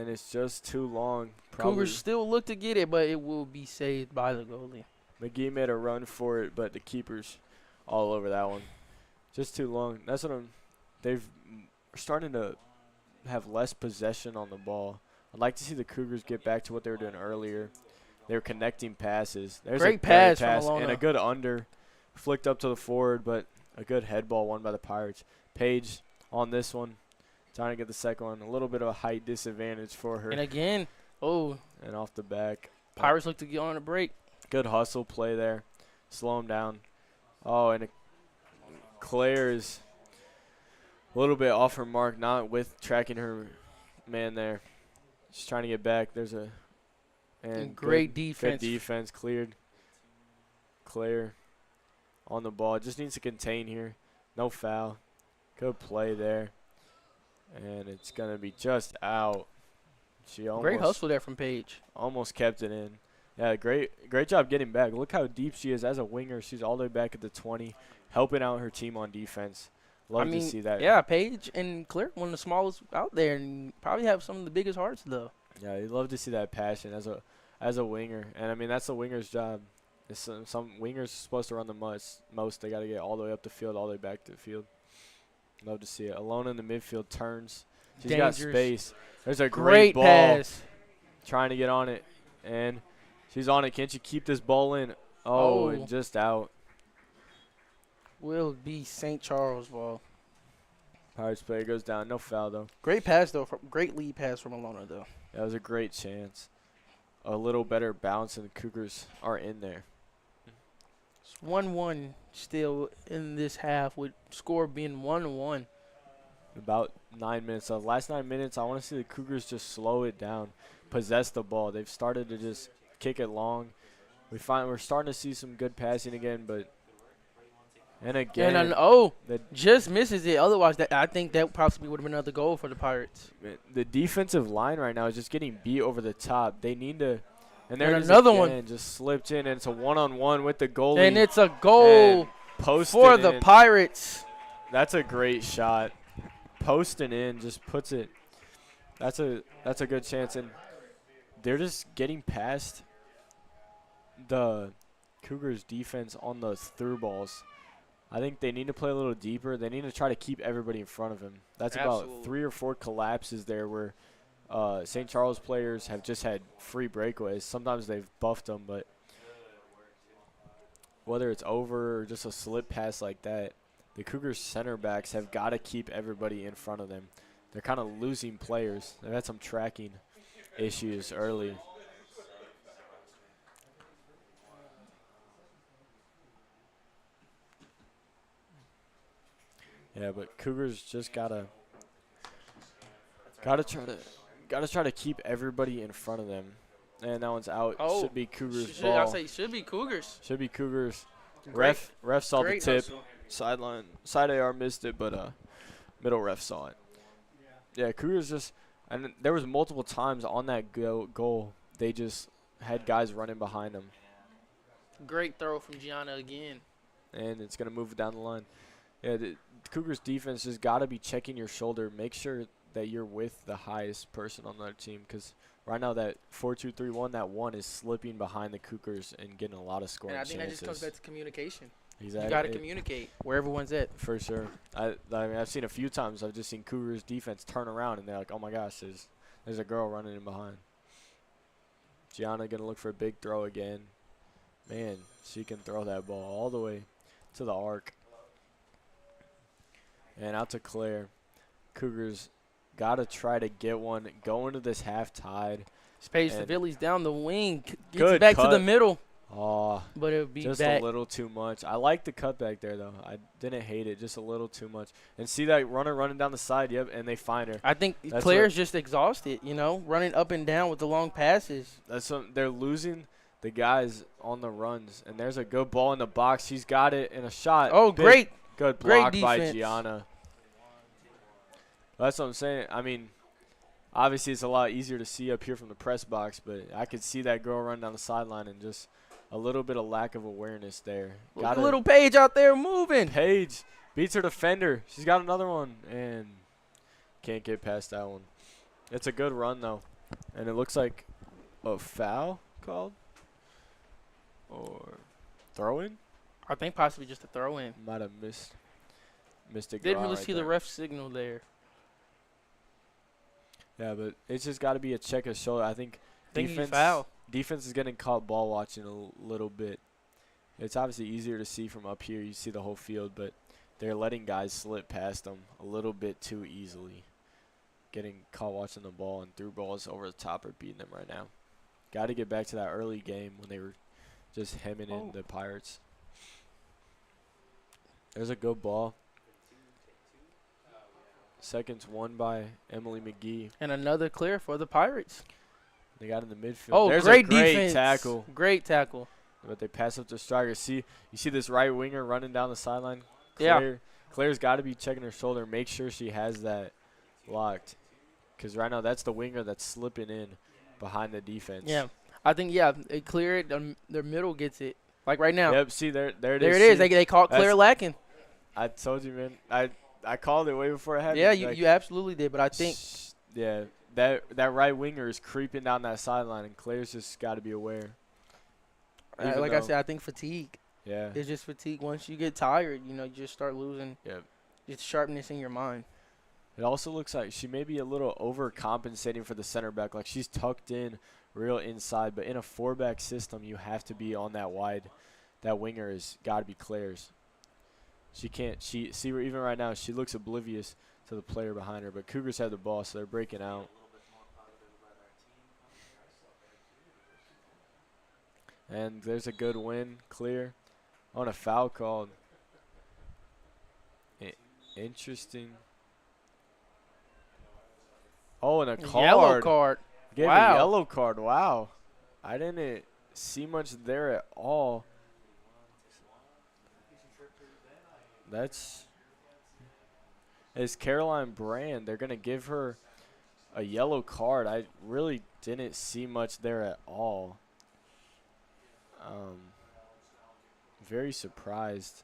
it's just too long. Probably. Cougars still look to get it, but it will be saved by the goalie. McGee made a run for it, but the keeper's all over that one. Just too long. That's what they're starting to have less possession on the ball. I'd like to see the Cougars get back to what they were doing earlier. They were connecting passes. There's Great a pass great from pass and Alona. a good under. Flicked up to the forward, but a good head ball won by the Pirates. Page on this one. Trying to get the second one. A little bit of a height disadvantage for her. And again, And off the back. Pirates look to get on a break. Good hustle play there. Slow him down. Oh, and Claire is a little bit off her mark, not with tracking her man there. She's trying to get back. There's a And great defense. Good defense cleared. Claire on the ball. Just needs to contain here. No foul. Good play there. And it's gonna be just out. She Great hustle there from Paige. almost kept it in. Yeah, great job getting back. Look how deep she is as a winger. She's all the way back at the 20, helping out her team on defense. Love to see that. Yeah, Paige and Claire, one of the smallest out there, and probably have some of the biggest hearts, though. Yeah, you love to see that passion as a winger. And, I mean, that's the winger's job. Some wingers are supposed to run the most. They got to get all the way up the field, all the way back to the field. Love to see it. Alone in the midfield, turns. She's got Dangerous. space. There's a great ball. Pass. Trying to get on it. And she's on it. Can't you keep this ball in? Oh, and just out. Will be St. Charles ball. Pirates player goes down. No foul, though. Great pass, though. Great lead pass from Alona, though. That was a great chance. A little better bounce, and the Cougars are in there. It's 1-1 still in this half, with score being 1-1. About 9 minutes left. Last 9 minutes, I want to see the Cougars just slow it down, possess the ball. They've started to just kick it long. We're starting to see some good passing again, but And again, and just misses it. Otherwise, I think that possibly would have been another goal for the Pirates. the defensive line right now is just getting beat over the top. They need to. And there And it is another again, one. just slipped in, and it's a one-on-one with the goalie. And it's a goal for the Pirates. That's a great shot. Posting in just puts it. That's a good chance, and they're just getting past the Cougars defense on those through balls. I think they need to play a little deeper. They need to try to keep everybody in front of him. That's about 3 or 4 collapses there where St. Charles players have just had free breakaways. Sometimes they've buffed them, but whether it's over or just a slip pass like that, the Cougars center backs have got to keep everybody in front of them. They're kind of losing players. They've had some tracking issues early. Yeah, but Cougars just gotta try to keep everybody in front of them. And that one's out. Should be Cougars ball. I'll say should be Cougars. Should be Cougars. Great. Ref saw the tip. Hustle. Sideline. Side AR missed it, but middle ref saw it. Yeah, Cougars just – and there was multiple times on that goal they just had guys running behind them. Great throw from Gianna again. And it's going to move it down the line. Yeah, the Cougars defense just got to be checking your shoulder. Make sure that you're with the highest person on their team, because right now that 4-2-3-1, that one is slipping behind the Cougars and getting a lot of scoring chances. And I think that just comes back to communication. Exactly. You got to communicate where everyone's at. For sure. I mean, I've seen a few times. I've just seen Cougars defense turn around, and they're like, oh, my gosh, there's a girl running in behind. Gianna going to look for a big throw again. Man, she can throw that ball all the way to the arc. And out to Claire. Cougars got to try to get one. Go into this half tied. Space the Phillies down the wing. Gets good it back cut to the middle. Oh, but it would be just back. a little too much. I like the cut back there, though. I didn't hate it. Just a little too much. And see that runner running down the side, yep, and they find her. I think Claire's just exhausted, running up and down with the long passes. They're losing the guys on the runs. And there's a good ball in the box. She's got it in a shot. Oh, great. Good block by Gianna. That's what I'm saying. I mean, obviously it's a lot easier to see up here from the press box, but I could see that girl run down the sideline and just a little bit of lack of awareness there. Got a little Paige out there moving. Paige beats her defender. She's got another one and can't get past that one. It's a good run, though. And it looks like a foul called or throw-in. I think possibly just a throw-in. Might have missed it. Didn't really see the ref signal there. Yeah, but it's just got to be a check of shoulder. I think defense is getting caught ball watching a little bit. It's obviously easier to see from up here. You see the whole field, but they're letting guys slip past them a little bit too easily. Getting caught watching the ball and through balls over the top are beating them right now. Got to get back to that early game when they were just hemming in the Pirates. There's a good ball. Seconds won by Emily McGee. And another clear for the Pirates. They got in the midfield. Oh, there's great a great defense. tackle. Great tackle. But they pass up to striker. You see this right winger running down the sideline? Yeah. Claire's got to be checking her shoulder. Make sure she has that locked. Because right now that's the winger that's slipping in behind the defense. Yeah. I think, it cleared. Their middle gets it. Like right now. Yep, see, there it is. There it is. They caught Claire lacking. I told you, man. I called it way before it happened. Yeah, you absolutely did. But I think. Yeah, that right winger is creeping down that sideline, and Claire's just got to be aware. Like I said, I think fatigue. Yeah. It's just fatigue. Once you get tired, you just start losing just sharpness in your mind. It also looks like she may be a little overcompensating for the center back. Like she's tucked in real inside, but in a 4-back system, you have to be on that wide. That winger has got to be Claire's. She can't. Even right now, she looks oblivious to the player behind her. But Cougars have the ball, so they're breaking out. And there's a good win, clear. On a foul called. Interesting. Oh, and a card. Yellow card. Gave a yellow card. Wow. I didn't see much there at all. It's Caroline Brand. They're going to give her a yellow card. I really didn't see much there at all. Very surprised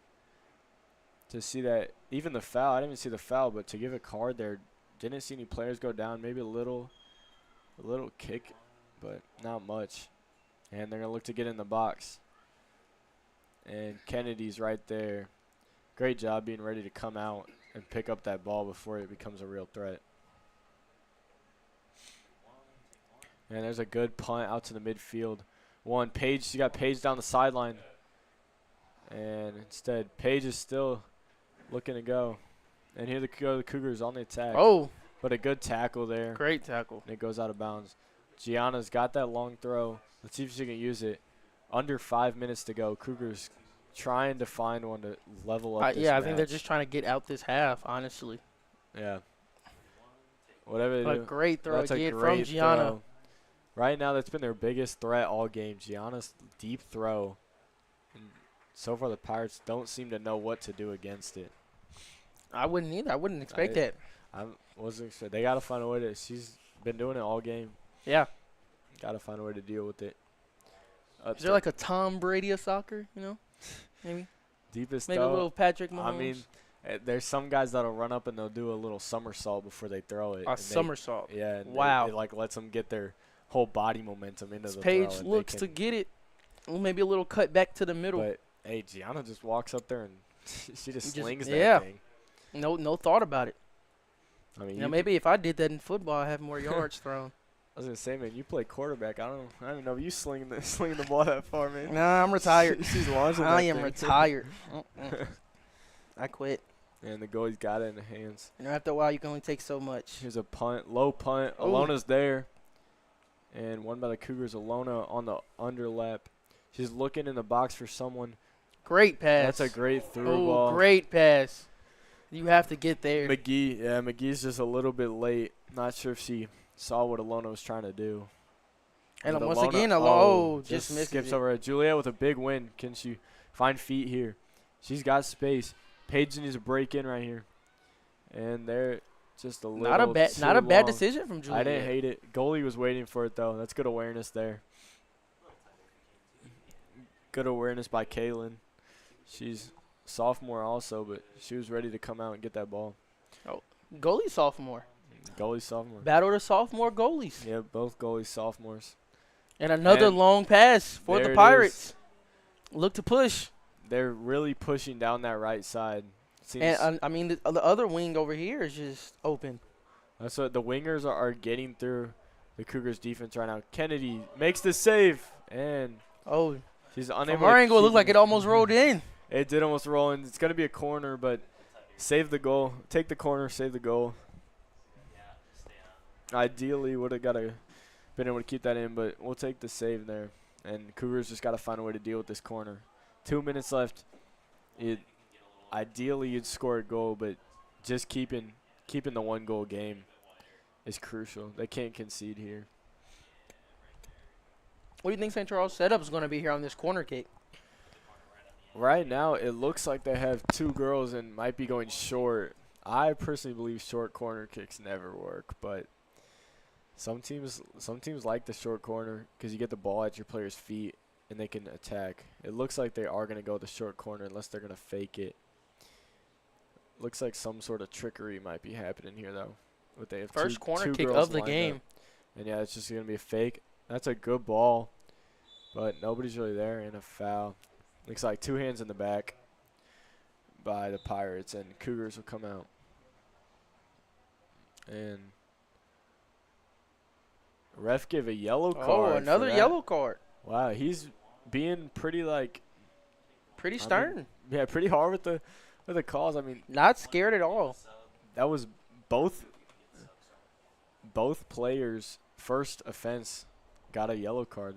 to see that. Even the foul, I didn't even see the foul, but to give a card there, didn't see any players go down. Maybe a little kick, but not much. And they're going to look to get in the box. And Kennedy's right there. Great job being ready to come out and pick up that ball before it becomes a real threat. And there's a good punt out to the midfield. Paige, she got Paige down the sideline. And instead, Paige is still looking to go. And here go the Cougars on the attack. Oh. But a good tackle there. Great tackle. And it goes out of bounds. Gianna's got that long throw. Let's see if she can use it. Under 5 minutes to go. Cougars trying to find one to level up this I match. think they're just trying to get out this half, honestly. Yeah. Whatever they do. A great throw That's again a from great Gianna. throw. Right now, that's been their biggest threat all game. Gianna's deep throw. And so far, the Pirates don't seem to know what to do against it. I wouldn't either. I wouldn't expect that. I wasn't expecting. They got to find a way to. She's been doing it all game. Yeah. Got to find a way to deal with it. Is there like a Tom Brady of soccer, maybe? Deepest Maybe throw. a little Patrick Mahomes. I mean, there's some guys that'll run up and they'll do a little somersault before they throw it. A somersault. Yeah. And wow. It like lets them get their whole body momentum into the Paige throw. looks to get it. Maybe a little cut back to the middle. But, hey, Gianna just walks up there and she just slings that yeah. thing. No thought about it. I mean, Maybe if I did that in football, I'd have more yards thrown. I was gonna say, man, you play quarterback. I don't know if you slinging the ball that far, man. Nah, I'm retired. She's launching that I am thing. retired. I quit. And the goalie's got it in the hands. After a while, you can only take so much. Here's a punt, low punt. Ooh. Alona's there. And one by the Cougars, Alona on the underlap. She's looking in the box for someone. Great pass. That's a great through ball. Great pass. You have to get there. McGee's just a little bit late. Not sure if she saw what Alona was trying to do. And once Alona, again, Alona just misses skips it. over it. Juliet with a big win. Can she find feet here? She's got space. Paige needs to break in right here. And they're just a little not a bad decision from Juliet. I didn't hate it. Goalie was waiting for it, though. That's good awareness there. Good awareness by Kaylin. She's sophomore also, but she was ready to come out and get that ball. Oh, goalie sophomore. Goalie sophomore. Battle of sophomore goalies. Yeah, both goalies sophomores. And another long pass for the Pirates. Look to push. They're really pushing down that right side. And, I mean, the other wing over here is just open. That's what the wingers are getting through the Cougars' defense right now. Kennedy makes the save, and she's unable from our to angle, it looked like it almost rolled in. It did almost roll in. It's going to be a corner, but save the goal. Take the corner, save the goal. Ideally, would have been able to keep that in, but we'll take the save there. And Cougars just got to find a way to deal with this corner. 2 minutes left. Ideally, you'd score a goal, but just keeping the one-goal game is crucial. They can't concede here. What do you think St. Charles' setup is going to be here on this corner kick? Right now, it looks like they have two girls and might be going short. I personally believe short corner kicks never work, but some teams like the short corner because you get the ball at your player's feet and they can attack. It looks like they are going to go the short corner unless they're going to fake it. Looks like some sort of trickery might be happening here, though. But they have first corner two kick girls of the lined game. up. And, yeah, it's just going to be a fake. That's a good ball, but nobody's really there, and a foul. Looks like two hands in the back by the Pirates, and Cougars will come out. And ref gave a yellow card. Oh, another yellow card. Wow, he's being pretty stern. Pretty hard with the calls. I mean, not scared at all. That was both players' first offense got a yellow card.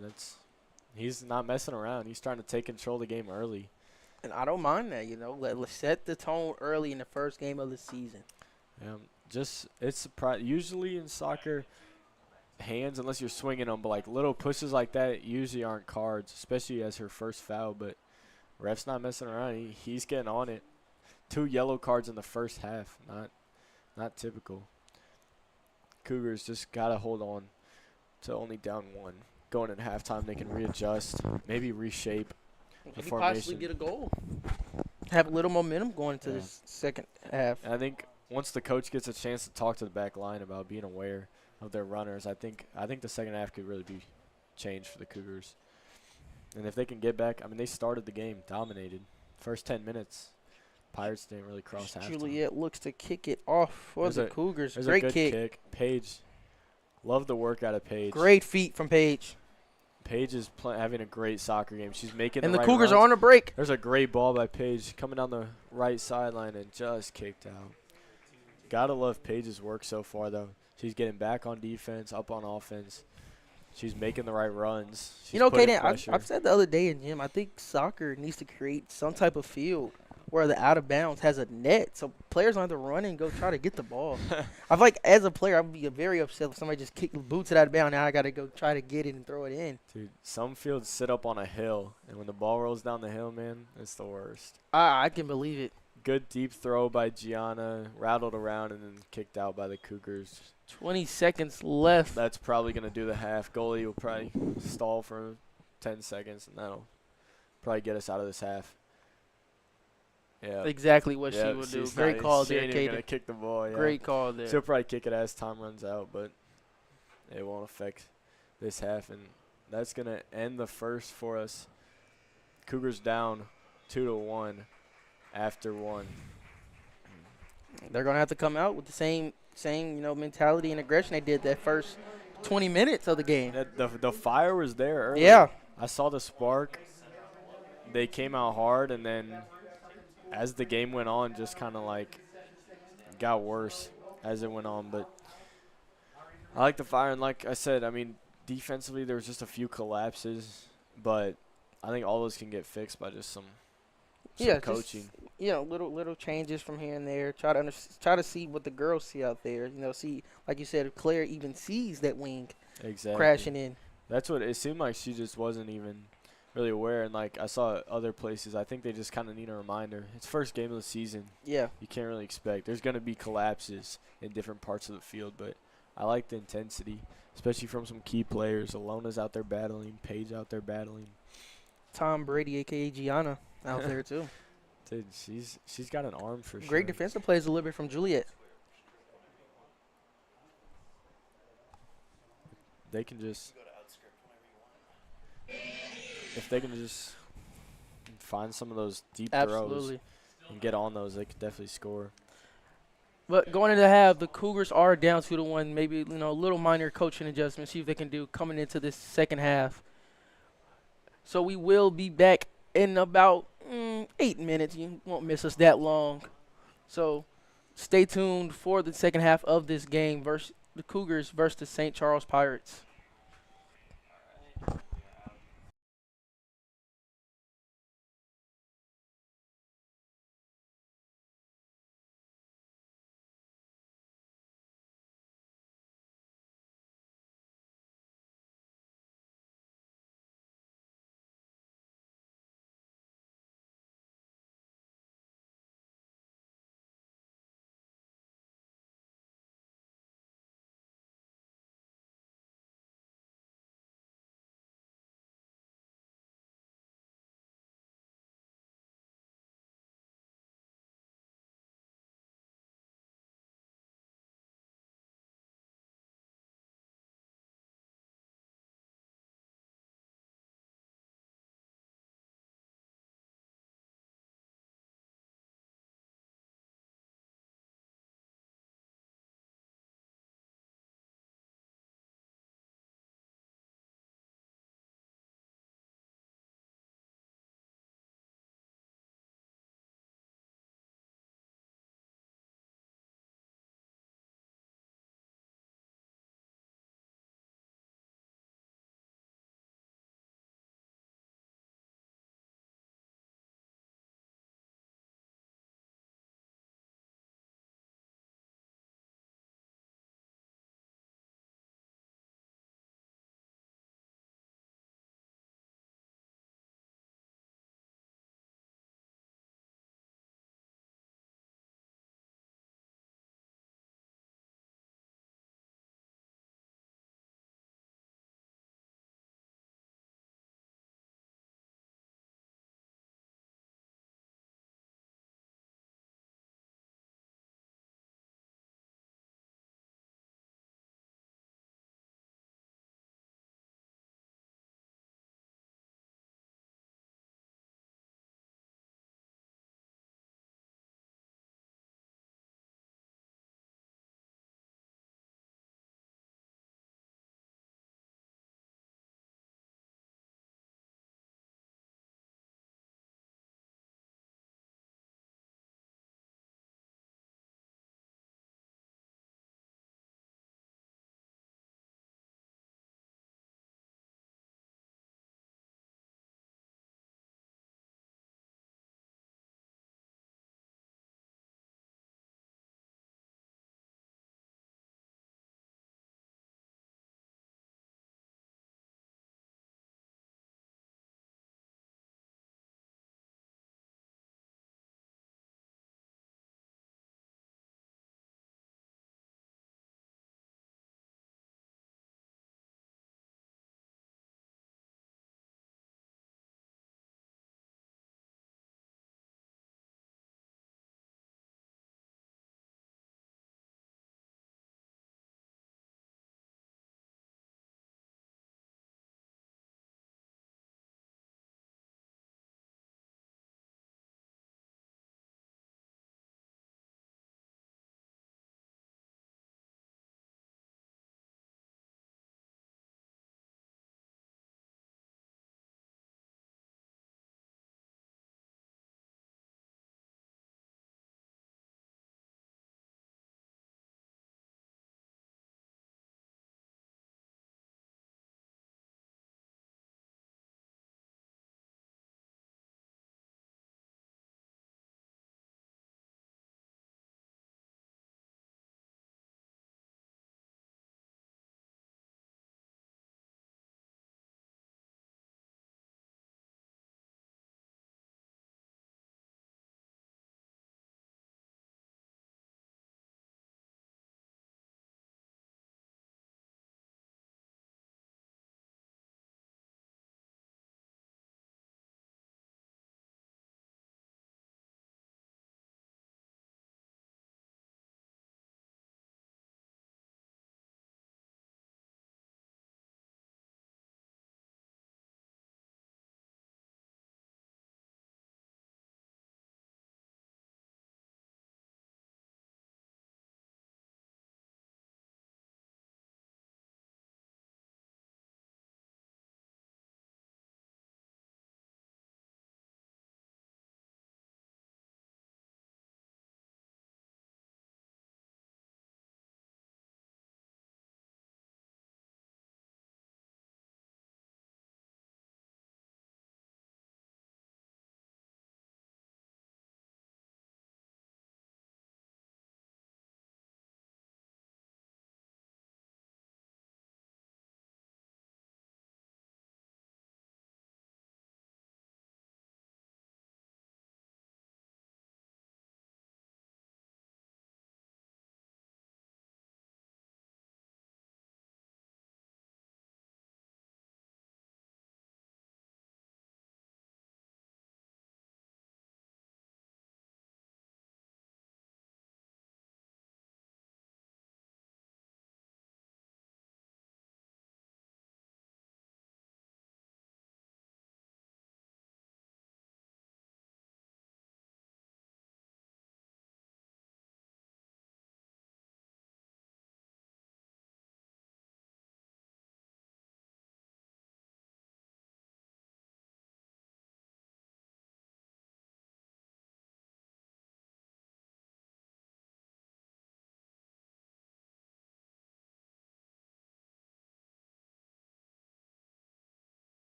He's not messing around. He's trying to take control of the game early. And I don't mind that, Let's set the tone early in the first game of the season. It's usually in soccer, hands, unless you're swinging them, but like little pushes like that usually aren't cards, especially as her first foul. But ref's not messing around. He's getting on it. 2 yellow cards in the first half. Not typical. Cougars just got to hold on to only down 1. Going in halftime, they can readjust, maybe reshape the Maybe formation. possibly get a goal. Have a little momentum going into this second half. And I think once the coach gets a chance to talk to the back line about being aware of their runners, I think the second half could really be changed for the Cougars. And if they can get back, I mean, they started the game, dominated. First 10 minutes, Pirates didn't really cross halftime. Juliet looks to kick it off for the Cougars. There's Great a good kick. Paige, love the work out of Paige. Great feet from Paige. Paige is having a great soccer game. She's making and the the right Cougars runs. are on a break. There's a great ball by Paige coming down the right sideline and just kicked out. Gotta love Paige's work so far, though. She's getting back on defense, up on offense. She's making the right runs. She's Kaden, I've said the other day in gym, I think soccer needs to create some type of field where the out of bounds has a net, so players don't have to run and go try to get the ball. I feel like as a player, I would be very upset if somebody just boots it out of bounds. Now I got to go try to get it and throw it in. Dude, some fields sit up on a hill, and when the ball rolls down the hill, man, it's the worst. I can believe it. Good deep throw by Gianna, rattled around, and then kicked out by the Cougars. 20 seconds left. That's probably going to do the half. Goalie will probably stall for 10 seconds, and that'll probably get us out of this half. Yeah. Exactly what she would do. Great call there, She ain't even Kaden. going to kick the ball. Yeah. Great call there. She'll probably kick it as time runs out, but it won't affect this half. And that's going to end the first for us. Cougars down 2-1 after 1. They're going to have to come out with the same mentality and aggression they did that first 20 minutes of the game. The fire was there early. Yeah. I saw the spark. They came out hard, and then as the game went on, just kind of like got worse as it went on. But I like the fire, and like I said, I mean, defensively there was just a few collapses, but I think all those can get fixed by just some coaching. Little changes from here and there. Try to see what the girls see out there. See, like you said, if Claire even sees that wing crashing in. That's what it seemed like. She just wasn't even really aware. And like I saw other places, I think they just kind of need a reminder. It's first game of the season. Yeah. You can't really expect. There's going to be collapses in different parts of the field, but I like the intensity, especially from some key players. Alona's out there battling. Paige out there battling. Tom Brady, a.k.a. Gianna, out there too. Dude, she's got an arm for sure. Great defensive plays a little bit from Juliet. They can just if they can just find some of those deep throws and get on those, they could definitely score. But going into the half, the Cougars are down 2-1. Maybe a little minor coaching adjustment. See if they can do coming into this second half. So we will be back in about 8 minutes. You won't miss us that long. So stay tuned for the second half of this game versus the Cougars versus the St. Charles Pirates.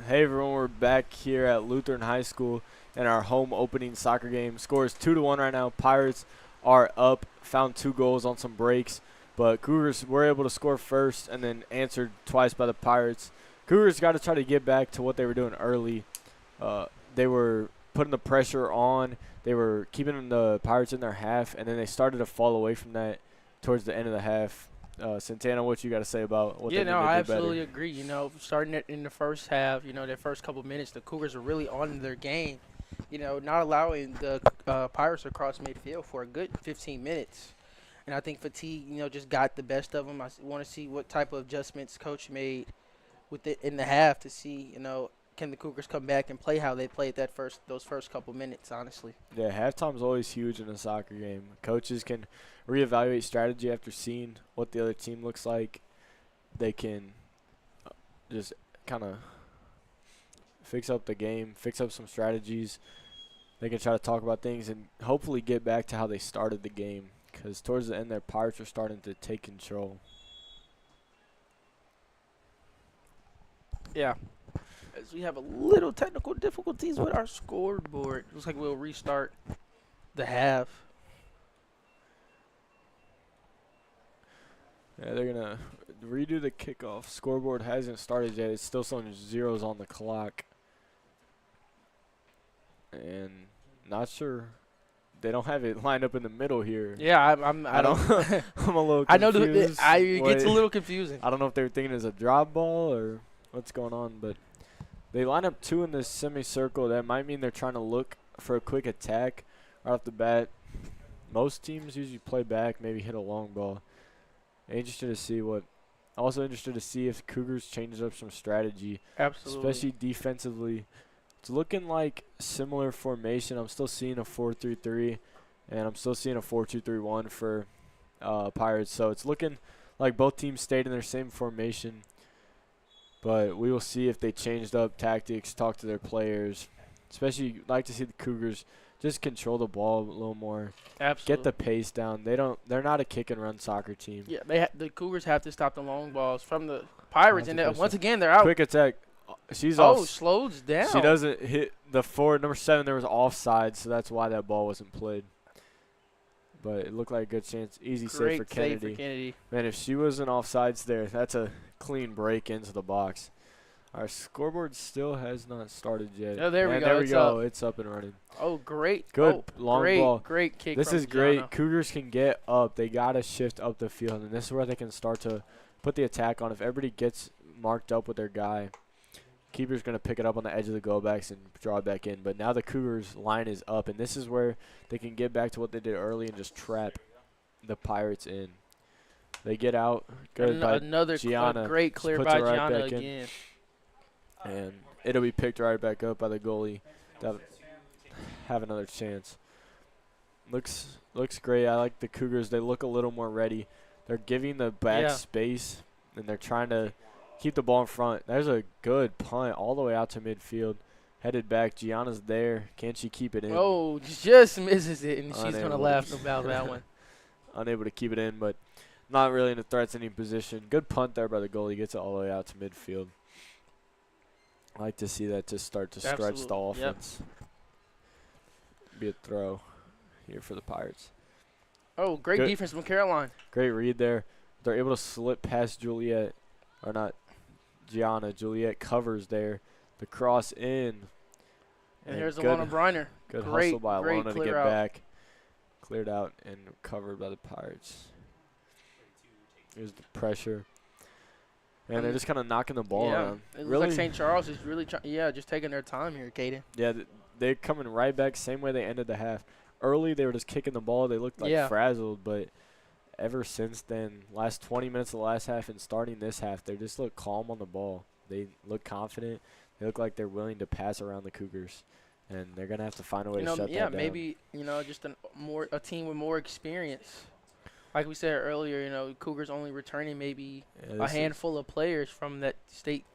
Hey everyone, we're back here at Lutheran High School in our home opening soccer game. Score is 2-1 right now. Pirates are up, found 2 goals on some breaks, but Cougars were able to score first and then answered twice by the Pirates. Cougars got to try to get back to what they were doing early. They were putting the pressure on. They were keeping the Pirates in their half, and then they started to fall away from that towards the end of the half. Santana, what you got to say about what they need to do I better? absolutely agree. Starting it in the first half, their first couple minutes, the Cougars were really on their game. Not allowing the Pirates to cross midfield for a good 15 minutes. And I think fatigue, just got the best of them. I want to see what type of adjustments coach made with it in the half to see, can the Cougars come back and play how they played those first couple minutes, honestly. Yeah, halftime's always huge in a soccer game. Coaches can reevaluate strategy after seeing what the other team looks like. They can just kind of fix up the game, fix up some strategies. They can try to talk about things and hopefully get back to how they started the game, because towards the end, their Pirates are starting to take control. Yeah. As we have a little technical difficulties with our scoreboard. Looks like we'll restart the half. Yeah, they're going to redo the kickoff. Scoreboard hasn't started yet. It's still showing zeros on the clock. And not sure. They don't have it lined up in the middle here. Yeah, I'm I'm a little confused. I know it gets a little confusing. I don't know if they were thinking it's a drop ball or what's going on, but they line up 2 in this semicircle. That might mean they're trying to look for a quick attack right off the bat. Most teams usually play back, maybe hit a long ball. Interested to see if Cougars changes up some strategy, Absolutely. especially defensively. It's looking like similar formation. I'm still seeing a 4-3-3, and I'm still seeing a 4-2-3-1 for Pirates. So it's looking like both teams stayed in their same formation. But we will see if they changed up tactics, talk to their players. Especially like to see the Cougars just control the ball a little more. Absolutely. Get the pace down. They're not a kick and run soccer team. Yeah, the Cougars have to stop the long balls from the Pirates, and 100%. once again they're out. Quick attack. She's off. Slows down. She doesn't hit the forward. Number 7, there was offside, so that's why that ball wasn't played. But it looked like a good chance. Easy save for Kennedy. Man, if she wasn't offsides there, that's a clean break into the box. Our scoreboard still has not started yet. Oh, there we go. There we It's go. up. It's up and running. Oh, great. Good long ball. Great kick. This from is great. Gianna. Cougars can get up. They got to shift up the field, and this is where they can start to put the attack on. If everybody gets marked up with their guy, keeper's going to pick it up on the edge of the go-backs and draw it back in. But now the Cougars' line is up, and this is where they can get back to what they did early and just trap the Pirates in. They get out. Good by Another Gianna. great clear Puts by it right Gianna back in. again. And it'll be picked right back up by the goalie to have another chance. Looks great. I like the Cougars. They look a little more ready. They're giving the back space, and they're trying to keep the ball in front. There's a good punt all the way out to midfield. Headed back. Gianna's there. Can she keep it in? Oh, just misses it, and she's going to Unable. laugh about that one. Unable to keep it in, but not really in a threatening position. Good punt there by the goalie. Gets it all the way out to midfield. I like to see that to start to stretch the Absolutely. offense. Be a throw here for the Pirates. Oh, great Good. defense from Caroline. Great read there. They're able to slip past Juliet. Or not Gianna. Juliet covers there. The cross in. And here's good, Alana Briner. Good Great, hustle by great Alona to clear get out. back. Cleared out and covered by the Pirates. Here's the pressure. And they're just kind of knocking the ball around. It looks like St. Charles is really just taking their time here, Caden. Yeah, they're coming right back same way they ended the half. Early, they were just kicking the ball. They looked like frazzled, but ever since then, last 20 minutes of the last half and starting this half, they just look calm on the ball. They look confident. They look like they're willing to pass around the Cougars, and they're going to have to find a way to shut that down. Maybe, just a team with more experience. Like we said earlier, Cougars only returning maybe a handful of players from that state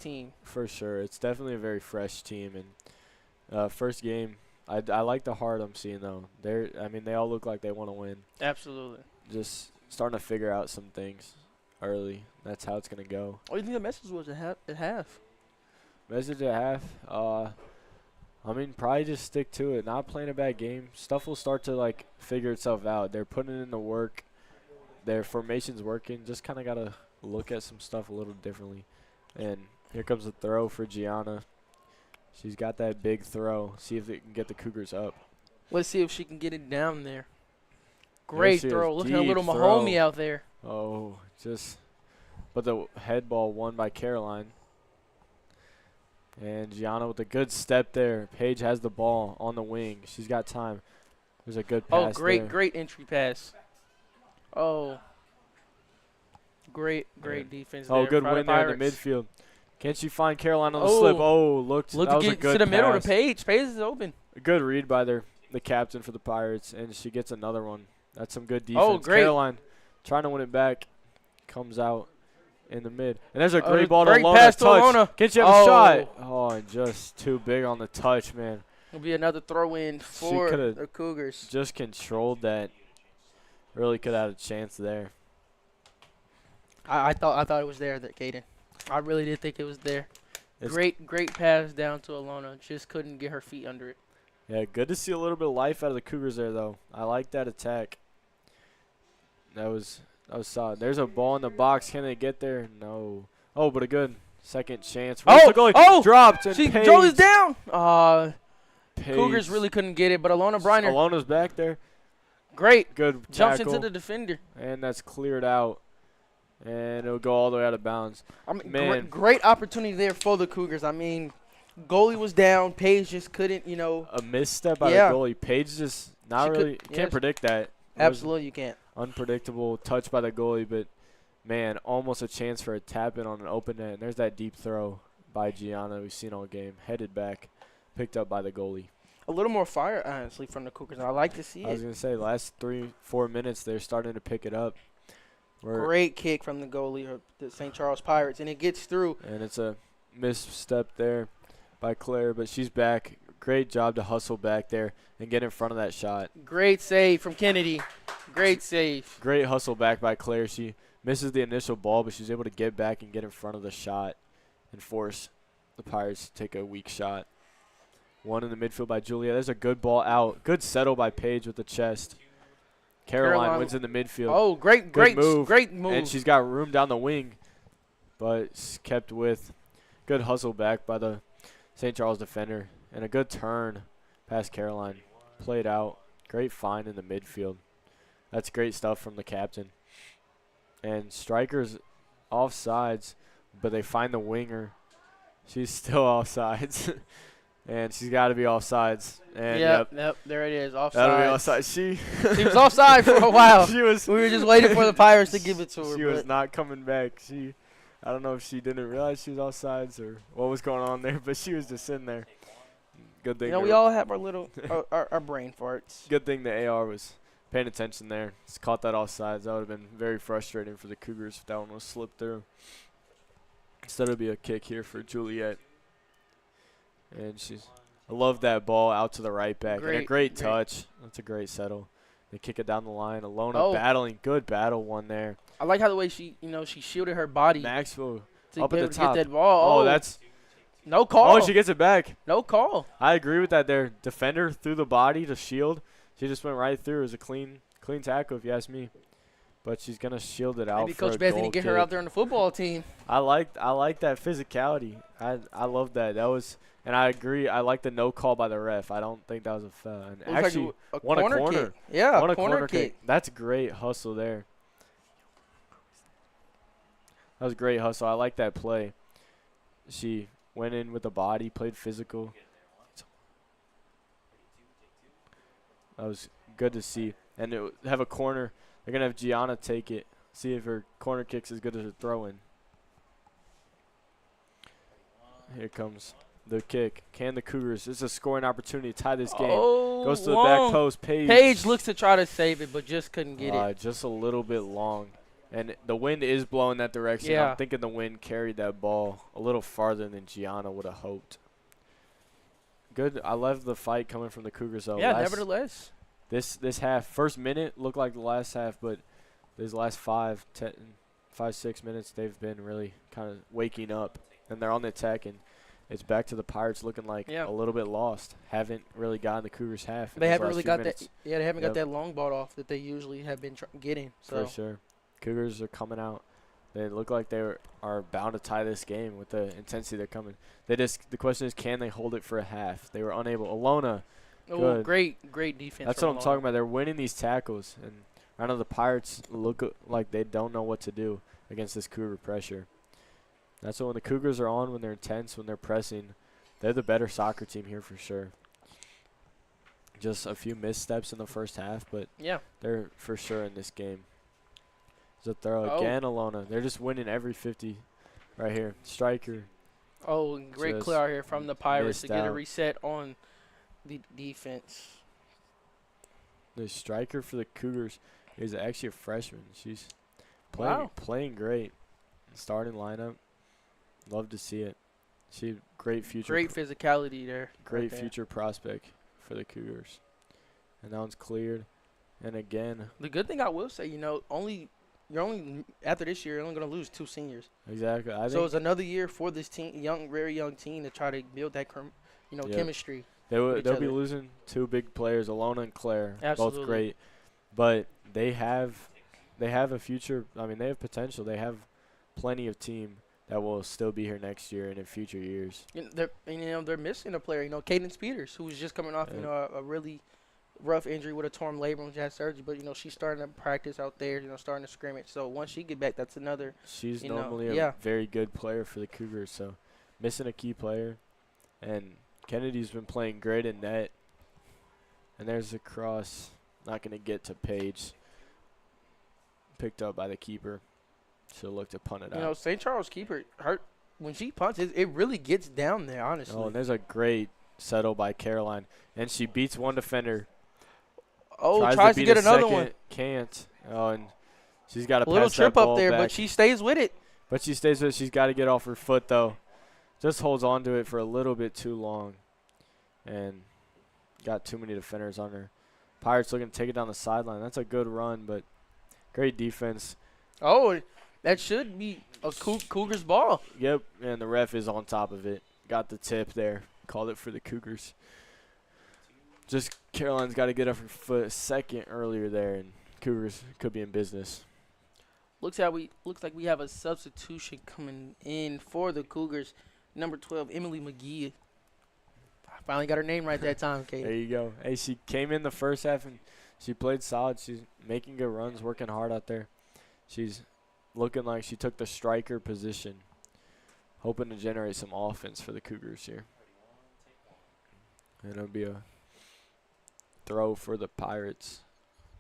team. For sure. It's definitely a very fresh team. And first game, I like the heart I'm seeing, though. They all look like they want to win. Absolutely. Just starting to figure out some things. early. That's how it's going to go. What do you think the message was at half? Message at half. I mean, probably just stick to it. Not playing a bad game. Stuff will start to, like, figure itself out. They're putting in the work. Their formation's working. Just kind of got to look at some stuff a little differently. And here comes the throw for Gianna. She's got that big throw. See if they can get the Cougars up. Let's see if she can get it down there. Great she is. throw. Look at her Deep little throw. Mahomie out there. Oh, but the head ball won by Caroline. And Gianna with a good step there. Paige has the ball on the wing. She's got time. There's a good pass there. Great entry pass. Oh. Great defense there. Oh, good by win the there in the Pirates. midfield. Can't she find Caroline on the slip? Oh, Look that to was a get good to the middle to pass. Paige. Paige is open. A good read by the captain for the Pirates, and she gets another one. That's some good defense. Oh, great. Caroline trying to win it back. Comes out in the mid. And there's a great ball to great Lona. pass to Touch. Lona. Can she have a shot? Oh, and just too big on the touch, man. It'll be another throw-in for coulda the Cougars. Just controlled that. Really could have had a chance there. I thought it was there, that Kaden. I really did think it was there. It's Great pass down to Alona. Just couldn't get her feet under it. Yeah, good to see a little bit of life out of the Cougars there, though. I like that attack. That was solid. There's a ball in the box. Can they get there? No. Oh, but a good second chance. Where's the goalie? Dropped. And Paige. Jolie's down. Paige. Cougars really couldn't get it, but Alona Briner. Alona's back there. Great. Good Jumps tackle. into the defender. And that's cleared out. And it'll go all the way out of bounds. I mean, Man. great opportunity there for the Cougars. I mean, goalie was down. Paige just couldn't, A misstep by the goalie. Paige just can't predict that. Absolutely, you can't. Unpredictable touch by the goalie, but, man, almost a chance for a tap-in on an open net. And there's that deep throw by Gianna we've seen all game. Headed back, picked up by the goalie. A little more fire, honestly, from the Cougars. I like to see I was it. going to say, last 3-4 minutes, they're starting to pick it up. Great kick from the goalie of the St. Charles Pirates, and it gets through. And it's a misstep there by Claire, but she's back. Great job to hustle back there and get in front of that shot. Great save from Kennedy. Great save. Great hustle back by Claire. She misses the initial ball, but she's able to get back and get in front of the shot and force the Pirates to take a weak shot. One in the midfield by Julia. There's a good ball out. Good settle by Paige with the chest. Caroline wins in the midfield. Oh, great move. And she's got room down the wing, but it's kept with. Good hustle back by the St. Charles defender. And a good turn past Caroline. Played out. Great find in the midfield. That's great stuff from the captain. And strikers offsides, but they find the winger. She's still offsides. And she's got to be offsides. And yep, there it is, offside. That'll be offside. She was offside for a while. We were just waiting for the Pirates to give it to her. She was not coming back. I don't know if she didn't realize she was offsides or what was going on there, but she was just sitting there. Good thing. We all have our little our brain farts. Good thing the AR was paying attention there. Just caught that offsides. That would have been very frustrating for the Cougars if that one was slipped through. Instead, it'll be a kick here for Juliet. And I love that ball out to the right back. And a great touch. That's a great settle. They kick it down the line. Alona battling. Good battle one there. I like how the way she shielded her body. Maxwell to up be at able the to top. Get that ball. Oh, that's no call. Oh, she gets it back. No call. I agree with that there. Defender through the body to shield. She just went right through. It was a clean tackle if you ask me. But she's going to shield it out. Maybe for Coach a Bethany goal get kick. her out there on the football team. I like that physicality. I love that. And I agree. I like the no call by the ref. I don't think that was a foul. And actually, like won a corner. Kick. Yeah, won a corner kick. That's great hustle there. That was great hustle. I like that play. She went in with the body, played physical. That was good to see. And it have a corner. They're going to have Gianna take it. See if her corner kick's as good as her throw-in. Here comes the kick. Can the Cougars? This is a scoring opportunity to tie this game. Goes to the back post. Paige looks to try to save it, but just couldn't get it. Just a little bit long. And the wind is blowing that direction. Yeah. I'm thinking the wind carried that ball a little farther than Gianna would have hoped. Good. I love the fight coming from the Cougars, though. Yeah, nevertheless. This half, first minute looked like the last half, but these last 5, 10, 5-6 minutes, they've been really kind of waking up, and they're on the attack, and it's back to the Pirates looking like a little bit lost. Haven't really gotten the Cougars half. They haven't really got that. Yeah, they haven't got that long ball off that they usually have been getting. So. For sure. Cougars are coming out. They look like they are bound to tie this game with the intensity they're coming. The question is, can they hold it for a half? They were unable. Alona. Oh, great defense. That's what I'm talking about. They're winning these tackles, and I know the Pirates look like they don't know what to do against this Cougar pressure. That's what when the Cougars are on, when they're intense, when they're pressing, they're the better soccer team here for sure. Just a few missteps in the first half, but they're for sure in this game. There's a throw again, Alona. They're just winning every 50 right here. Striker. Oh, great clear out here from the Pirates to get a reset on the defense. The striker for the Cougars is actually a freshman. She's playing great. Starting lineup. Love to see it. She great future. Great physicality there. Great future prospect for the Cougars. And that one's cleared. And again. The good thing I will say, you're only after this year, you're only going to lose 2 seniors. Exactly. So it's another year for this team, very young team, to try to build that, chemistry. They'll be losing 2 big players, Alona and Claire. Absolutely. Both great. But they have a future. I mean, they have potential. They have plenty of team that will still be here next year and in future years. They're missing a player. Cadence Peters, who was just coming off, a really rough injury with a torn labrum, she had surgery. But she's starting to practice out there. Starting to scrimmage. So once she get back, that's another. She's normally a very good player for the Cougars. So missing a key player, and Kennedy's been playing great in net. And there's a cross, not going to get to Paige. Picked up by the keeper. She'll look to punt it out. St. Charles keeper, when she punts, it really gets down there, honestly. Oh, and there's a great settle by Caroline. And she beats one defender. Oh, tries to get another one. Can't. Oh, and she's got to pass little trip that up ball there, back. but she stays with it. She's got to get off her foot, though. Just holds on to it for a little bit too long. And got too many defenders on her. Pirates looking to take it down the sideline. That's a good run, but great defense. Oh, that should be a Cougars ball. Yep, and the ref is on top of it. Got the tip there. Called it for the Cougars. Just Caroline's got to get up her foot a second earlier there, and Cougars could be in business. Looks like we have a substitution coming in for the Cougars. Number 12, Emily McGee. I finally got her name right that time, Kate. There you go. Hey, she came in the first half, and she played solid. She's making good runs, working hard out there. She's looking like she took the striker position, hoping to generate some offense for the Cougars here. And it'll be a throw for the Pirates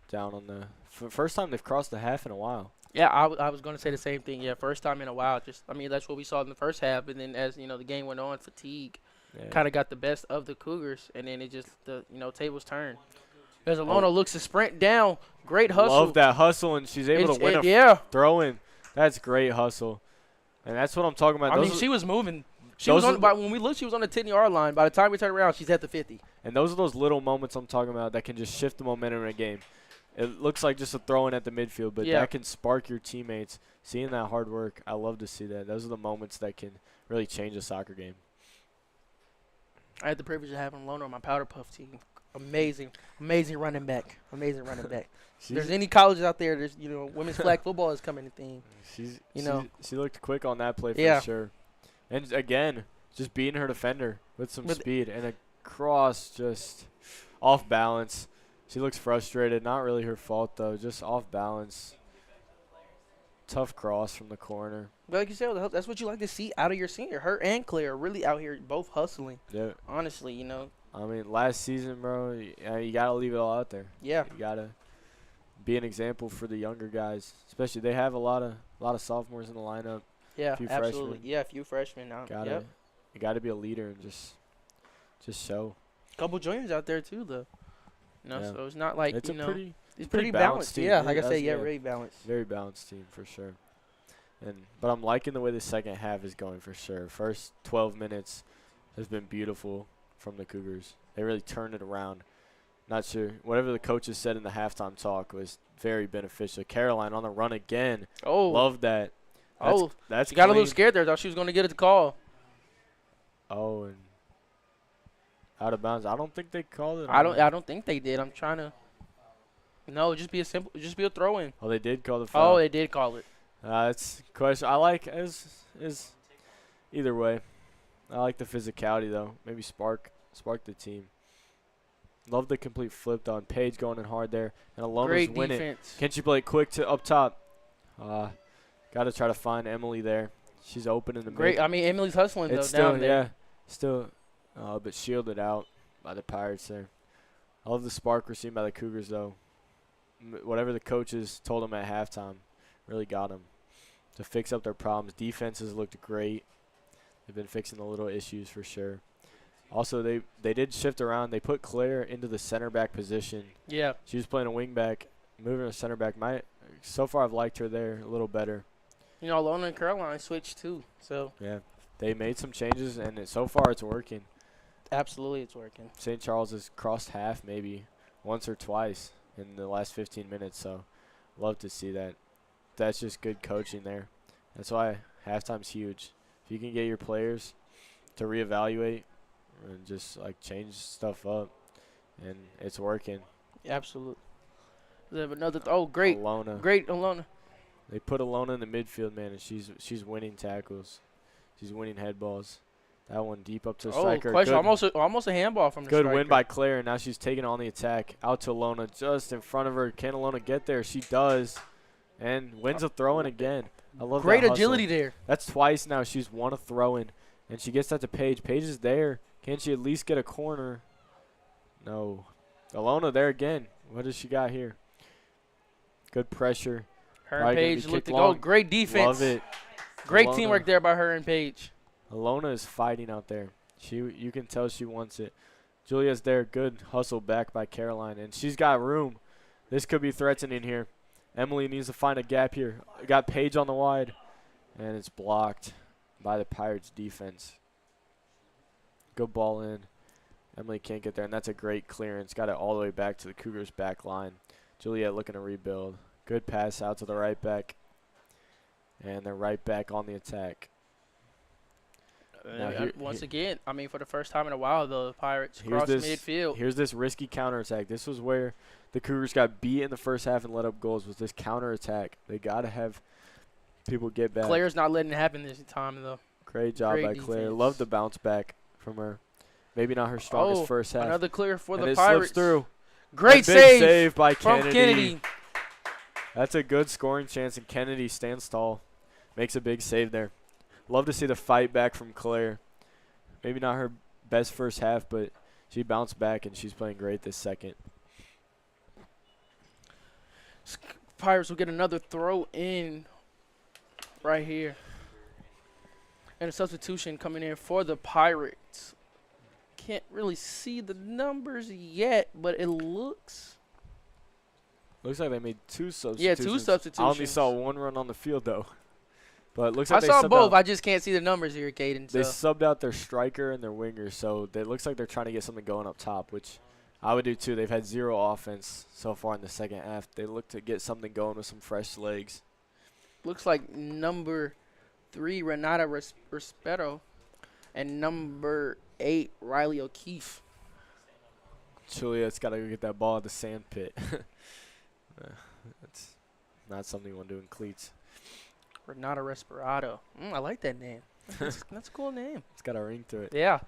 down on the first time they've crossed the half in a while. Yeah, I was going to say the same thing. Yeah, first time in a while. That's what we saw in the first half. And then as, the game went on, fatigue kind of got the best of the Cougars. And then it just, tables turned. As Alona looks to sprint down. Great hustle. Love that hustle, and she's able to win a throw-in. That's great hustle. And that's what I'm talking about. She was moving. When we looked, she was on the 10-yard line. By the time we turned around, she's at the 50. And those are those little moments I'm talking about that can just shift the momentum in a game. It looks like just a throw-in at the midfield, but that can spark your teammates. Seeing that hard work, I love to see that. Those are the moments that can really change a soccer game. I had the privilege of having Alona on my Powder Puff team. Amazing running back. If there's any colleges out there, there's women's flag football is coming to thing. She looked quick on that play for sure. And again, just beating her defender with some speed and a cross just off balance. She looks frustrated. Not really her fault though, just off balance. Tough cross from the corner. But like you said, that's what you like to see out of your senior. Her and Claire are really out here both hustling. Yeah. Honestly, I mean, last season, bro, you got to leave it all out there. Yeah. You got to be an example for the younger guys. Especially they have a lot of sophomores in the lineup. Yeah, few absolutely. Freshmen. Yeah, a few freshmen. You got to be a leader and just show. Couple juniors out there too, though. So it's not like it's it's pretty balanced. Team. Yeah, like I said, really balanced. Very balanced team for sure. But I'm liking the way the second half is going for sure. First 12 minutes has been beautiful from the Cougars. They really turned it around. Not sure. Whatever the coaches said in the halftime talk was very beneficial. Caroline on the run again. Oh. Love that. That's She got a little clean. scared there. Thought she was going to get it to call. Oh, and out of bounds. I don't think they called it. I don't think they did. I'm trying to. No, just be a throw in. Oh, they did call the foul. Oh, they did call it. It's question. I like is either way. I like the physicality though. Maybe spark the team. Love the complete flip on Paige going in hard there, and Alona's Great winning. defense. Can she play it quick to up top? Got to try to find Emily there. She's open in the Great. mid. I mean, Emily's hustling It's though still down there. yeah, still, but shielded out by the Pirates there. I love the spark we're seeing by the Cougars though. Whatever the coaches told them at halftime, really got them to fix up their problems. Defenses looked great. They've been fixing the little issues for sure. Also, they did shift around. They put Claire into the center back position. Yeah. She was playing a wing back, moving to center back. So far, I've liked her there a little better. You know, Alona and Caroline switched too. So Yeah, they made some changes, and so far it's working. absolutely, it's working. St. Charles has crossed half maybe once or twice in the last 15 minutes, so love to see that. That's just good coaching there. That's why halftime's huge. If you can get your players to reevaluate and just like change stuff up, and it's working. Absolutely. They have another. Great. Alona. Great, Alona. They put Alona in the midfield, man, and she's winning tackles. She's winning head balls. That one deep up to the striker. Question. Good, Almost a handball from the good striker. win by Claire, and now she's taking on the attack. Out to Alona, just in front of her. Can Alona get there? She does, and wins a throw-in again. I love Great that agility hustle. there. That's twice now she's won a throw-in, and she gets that to Paige. Paige is there. Can she at least get a corner? No. Alona there again. What does she got here? Good pressure. Her Probably and gonna Paige be look kicked to long. go. Great defense. Love it. Great Alona. teamwork there by her and Paige. Alona is fighting out there. You can tell she wants it. Julia's there. Good hustle back by Caroline, and she's got room. This could be threatening here. Emily needs to find a gap here. Got Paige on the wide, and it's blocked by the Pirates defense. Good ball in. Emily can't get there, and that's a great clearance. Got it all the way back to the Cougars' back line. Juliet looking to rebuild. Good pass out to the right back, and they're right back on the attack. Now Once again, I mean, for the first time in a while, the Pirates Here's crossed this- midfield. Here's this risky counterattack. This was where the Cougars got beat in the first half and let up goals, was this counterattack. They got to have people get back. Claire's not letting it happen this time, though. Great job great by Claire. defense. Love the bounce back from her. Maybe not her strongest first half. Another clear for and the it Pirates. slips through. Great A big save by from Kennedy. That's a good scoring chance, and Kennedy stands tall. Makes a big save there. Love to see the fight back from Claire. Maybe not her best first half, but she bounced back, and she's playing great this second. Pirates will get another throw in right here. And a substitution coming in for the Pirates. Can't really see the numbers yet, but it looks. Looks like they made two substitutions. Yeah, two substitutions. I only saw one run on the field, though. But it looks I like they saw subbed both. out- I just can't see the numbers here, Caden. They So. subbed out their striker and their winger, so it looks like they're trying to get something going up top, which I would do too. They've had zero offense so far in the second half. They look to get something going with some fresh legs. Looks like number 3, Renata Respeto, and number 8, Riley O'Keefe. Juliet's got to go get that ball at the sand pit. That's not something you want to do in cleats. Renata Respirado. I like that name. That's a cool name. It's got a ring to it. Yeah.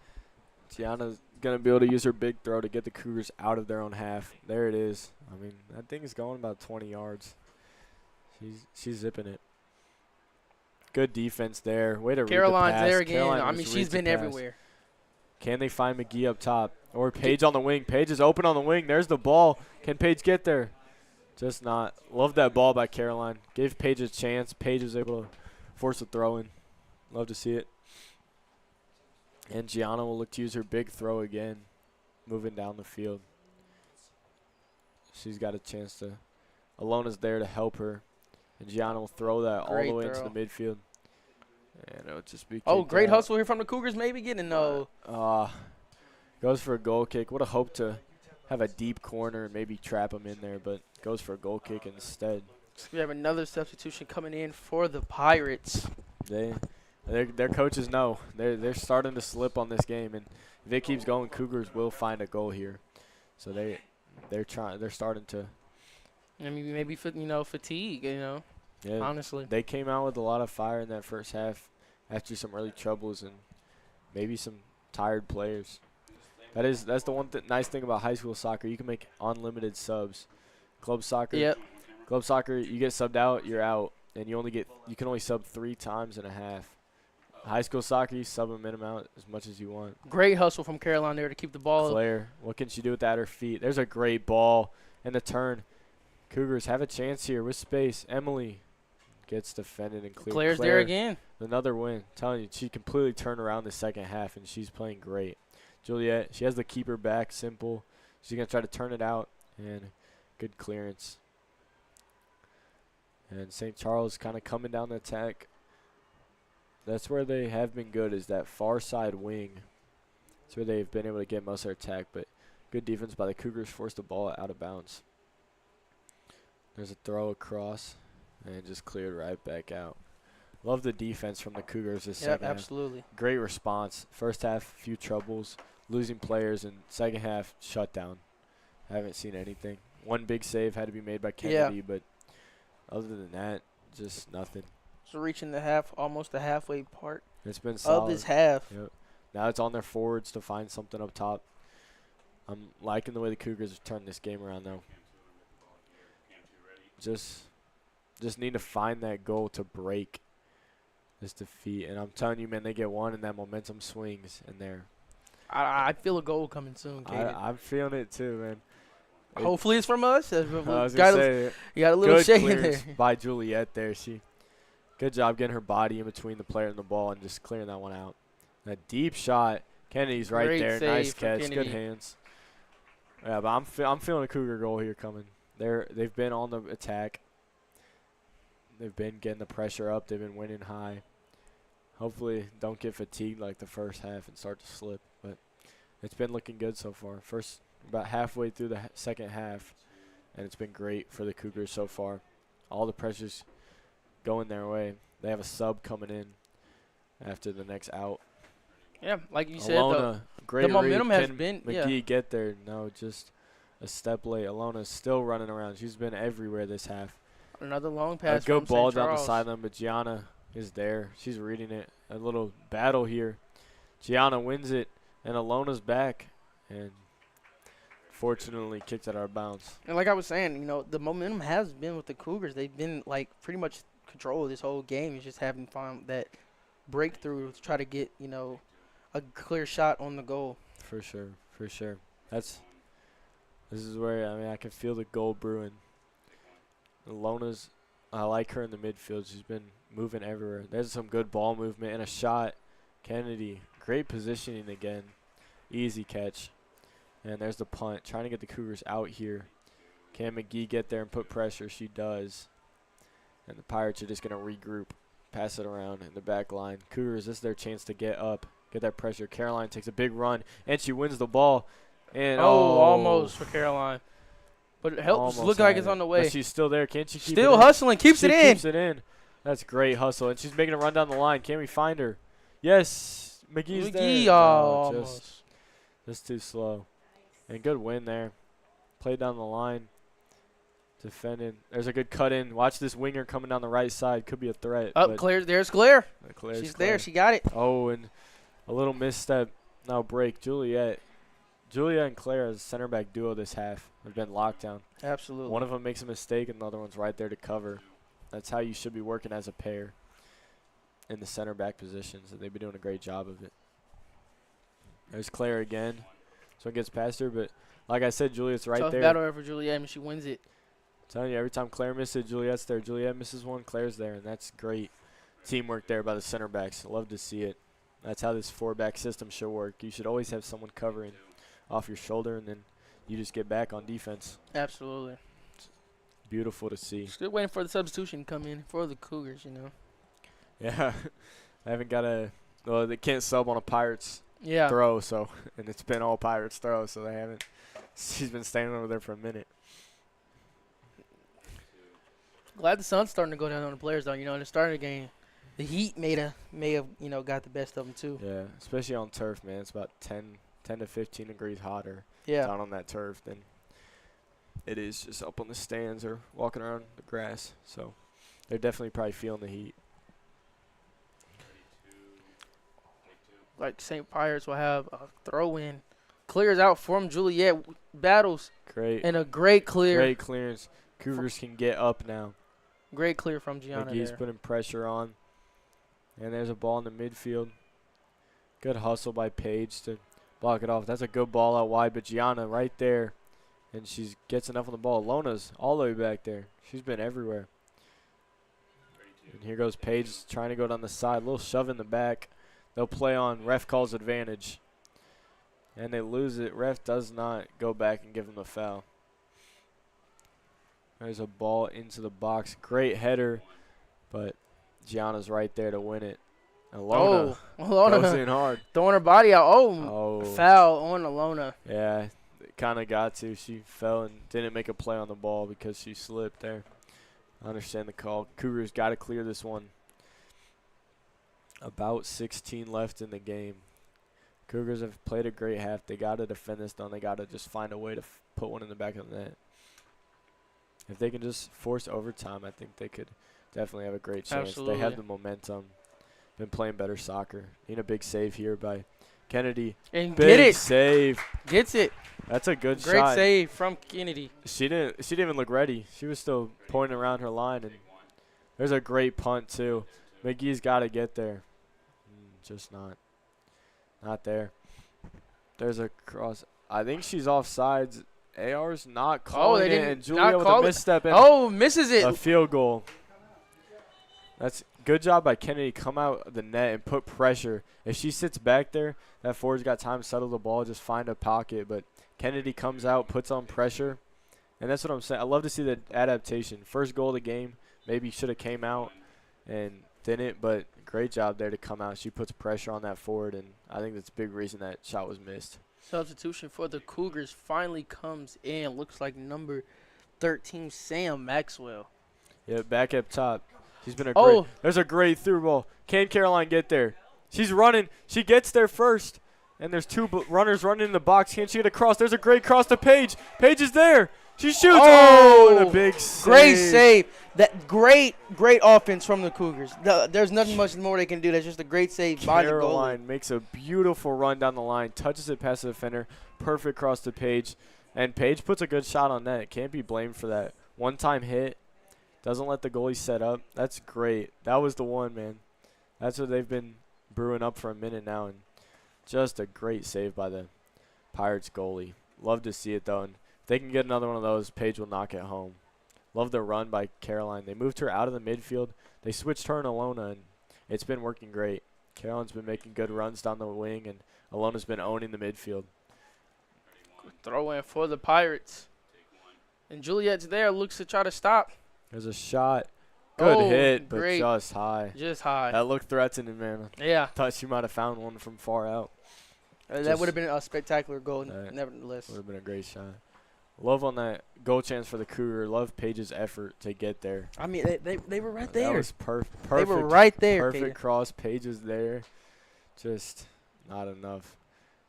Gianna's going to be able to use her big throw to get the Cougars out of their own half. There it is. I mean, that thing is going about 20 yards. She's zipping it. Good defense there. Way to read the Caroline's pass. there again. Caroline I just mean, she's reads the been pass. everywhere. Can they find McGee up top? Or Paige on the wing. Paige is open on the wing. There's the ball. Can Paige get there? Just not. Love that ball by Caroline. Gave Paige a chance. Paige was able to force a throw in. Love to see it. And Gianna will look to use her big throw again, moving down the field. She's got a chance to. Alona's there to help her. And Gianna will throw that all Great the way throw. into the midfield. And it'll just be Oh, kicked great out. hustle here from the Cougars. Maybe getting no. Goes for a goal kick. Would have hoped to have a deep corner and maybe trap him in there, but goes for a goal kick instead. So we have another substitution coming in for the Pirates. Their coaches know they're starting to slip on this game, and if it keeps going, Cougars will find a goal here. So they're starting to. I mean, maybe fatigue. Yeah, honestly, they came out with a lot of fire in that first half after some early troubles and maybe some tired players. That's the one nice thing about high school soccer. You can make unlimited subs. Club soccer. Yep. Club soccer, you get subbed out, you're out, and you can only sub 3 times in a half. High school soccer, you sub them in and out as much as you want. Great hustle from Caroline there to keep the ball. Claire, what can she do with that at her feet? There's a great ball and the turn. Cougars have a chance here with space. Emily gets defended and cleared. Claire's there again. Another win. I'm telling you, she completely turned around the second half, and she's playing great. Juliet, she has the keeper back, simple. She's going to try to turn it out, and good clearance. And St. Charles kind of coming down the attack. That's where they have been good, is that far side wing. That's where they've been able to get most of their attack, but good defense by the Cougars forced the ball out of bounds. There's a throw across, and just cleared right back out. Love the defense from the Cougars this second half. Absolutely. Great response. First half, few troubles, losing players, and second half, shutdown. Haven't seen anything. One big save had to be made by Kennedy, but other than that, just nothing. So reaching almost the halfway part It's been solid. of this half. Yep. Now it's on their forwards to find something up top. I'm liking the way the Cougars have turned this game around, though. Just need to find that goal to break this defeat. And I'm telling you, man, they get one, and that momentum swings in there. I feel a goal coming soon, Kaden. I'm feeling it too, man. Hopefully it's from us. I was gonna say, you got a little good shake in clearance there. by Juliet there. Good job getting her body in between the player and the ball and just clearing that one out. A deep shot. Kennedy's right Great there. save Nice from catch. Kennedy. Good hands. Yeah, but I'm feeling a Cougar goal here coming. They've been on the attack. They've been getting the pressure up. They've been winning high. Hopefully don't get fatigued like the first half and start to slip. But it's been looking good so far. About halfway through the second half, and it's been great for the Cougars so far. All the pressure's going their way. They have a sub coming in after the next out. Yeah, like you said, Alona, great the momentum read. has Can been. McGee get there? No, just a step late. Alona's still running around. She's been everywhere this half. Another long pass. A good from ball St. down the Charles. sideline, but Gianna is there. She's reading it. A little battle here. Gianna wins it, and Alona's back, and fortunately kicked it out of bounds. And like I was saying, the momentum has been with the Cougars. They've been pretty much control of this whole game. It's just having found that breakthrough to try to get a clear shot on the goal. For sure. This is where I can feel the goal brewing. Alona's, I like her in the midfield. She's been moving everywhere. There's some good ball movement and a shot. Kennedy, great positioning again. Easy catch. And there's the punt. Trying to get the Cougars out here. Can McGee get there and put pressure? She does. And the Pirates are just going to regroup. Pass it around in the back line. Cougars, this is their chance to get up. Get that pressure. Caroline takes a big run. And she wins the ball. And almost for Caroline. But it helps. Almost Look like had it's it. on the way. But she's still there. Can't she keep Still it in? hustling. Keeps She it in. keeps it in. That's great hustle. And she's making a run down the line. Can we find her? Yes. McGee's there. No, Almost. just too slow. And good win there. Played down the line. Defending. There's a good cut in. Watch this winger coming down the right side. Could be a threat. Up, Claire. There's Claire. She's there. She got it. Oh, and a little misstep. Now break. Juliet and Claire as a center back duo this half have been locked down. Absolutely. One of them makes a mistake and the other one's right there to cover. That's how you should be working as a pair in the center back positions, and they've been doing a great job of it. There's Claire again. So it gets past her, but like I said, Juliet's right Tough there. battle for Juliet, and she wins it. I'm telling you, every time Claire misses it, Juliet's there. Juliet misses one, Claire's there, and that's great teamwork there by the center backs. Love to see it. That's how this four-back system should work. You should always have someone covering off your shoulder, and then you just get back on defense. Absolutely. Beautiful to see. Still waiting for the substitution to come in for the Cougars, Yeah. I haven't got they can't sub on a Pirates Yeah. throw, and it's been all Pirates throw, so they She's been standing over there for a minute. Glad the sun's starting to go down on the players, though. You know, in the start of the game, the heat may have got the best of them, too. Yeah, especially on turf, man. It's about 10 to 15 degrees hotter Yeah. down on that turf than it is just up on the stands or walking around the grass. So they're definitely probably feeling the heat. Like St. Pirates will have a throw-in. Clears out from Juliet. Battles. Great. And a great clear. Great clearance. Cougars can get up now. Great clear from Gianna McGee's there. putting pressure on. And there's a ball in the midfield. Good hustle by Paige to block it off. That's a good ball out wide, but Gianna right there. And she gets enough on the ball. Lona's all the way back there. She's been everywhere. And here goes Paige trying to go down the side. A little shove in the back. They'll play on. Ref calls advantage. And they lose it. Ref does not go back and give them the foul. There's a ball into the box. Great header, but Gianna's right there to win it. Alona goes in hard. Throwing her body out. Oh, Foul on Alona. yeah, kind of got to. She fell and didn't make a play on the ball because she slipped there. I understand the call. Cougars got to clear this one. About 16 left in the game. Cougars have played a great half. They got to defend this down. They got to just find a way to put one in the back of the net. If they can just force overtime, I think they could definitely have a great chance. Absolutely. They have the momentum. Been playing better soccer. Need a big save here by Kennedy. And Big get it. save. Gets it. That's a good Great shot. save from Kennedy. She didn't even look ready. She was still pointing around her line, and there's a great punt too. McGee's got to get there. Just not there. There's a cross. I think she's offsides. AR's not calling it, and Julia with a misstep and misses it. a field goal. That's good job by Kennedy. Come out of the net and put pressure. If she sits back there, that forward's got time to settle the ball, just find a pocket. But Kennedy comes out, puts on pressure, and that's what I'm saying. I love to see the adaptation. First goal of the game, maybe should have came out and didn't, but great job there to come out. She puts pressure on that forward, and I think that's a big reason that shot was missed. Substitution for the Cougars finally comes in. Looks like number 13, Sam Maxwell. Yeah, back up top. She's been a great. There's a great through ball. Can Caroline get there? She's running. She gets there first, and there's two runners running in the box. Can she get across? There's a great cross to Paige. Paige is there. She shoots. And a big save. Great save. That great offense from the Cougars. There's nothing much more they can do. That's just a great save by the goalie. Caroline makes a beautiful run down the line, touches it past the defender, perfect cross to Paige, and Paige puts a good shot on net. Can't be blamed for that. One-time hit, doesn't let the goalie set up. That's great. That was the one, man. That's what they've been brewing up for a minute now, and just a great save by the Pirates goalie. Love to see it, though, and if they can get another one of those, Paige will knock it home. Love the run by Caroline. They moved her out of the midfield. They switched her and Alona, and it's been working great. Caroline's been making good runs down the wing, and Alona's been owning the midfield. Throw in for the Pirates. And Juliet's there, looks to try to stop. There's a shot. Good hit, but great. just high. Just high. That looked threatening, man. Yeah. Thought she might have found one from far out. That would have been a spectacular goal, nevertheless. Would have been a great shot. Love on that goal chance for the Cougar. Love Paige's effort to get there. I mean, they were right there. That was perfect. They were right there. Perfect cross. Paige was there. Just not enough.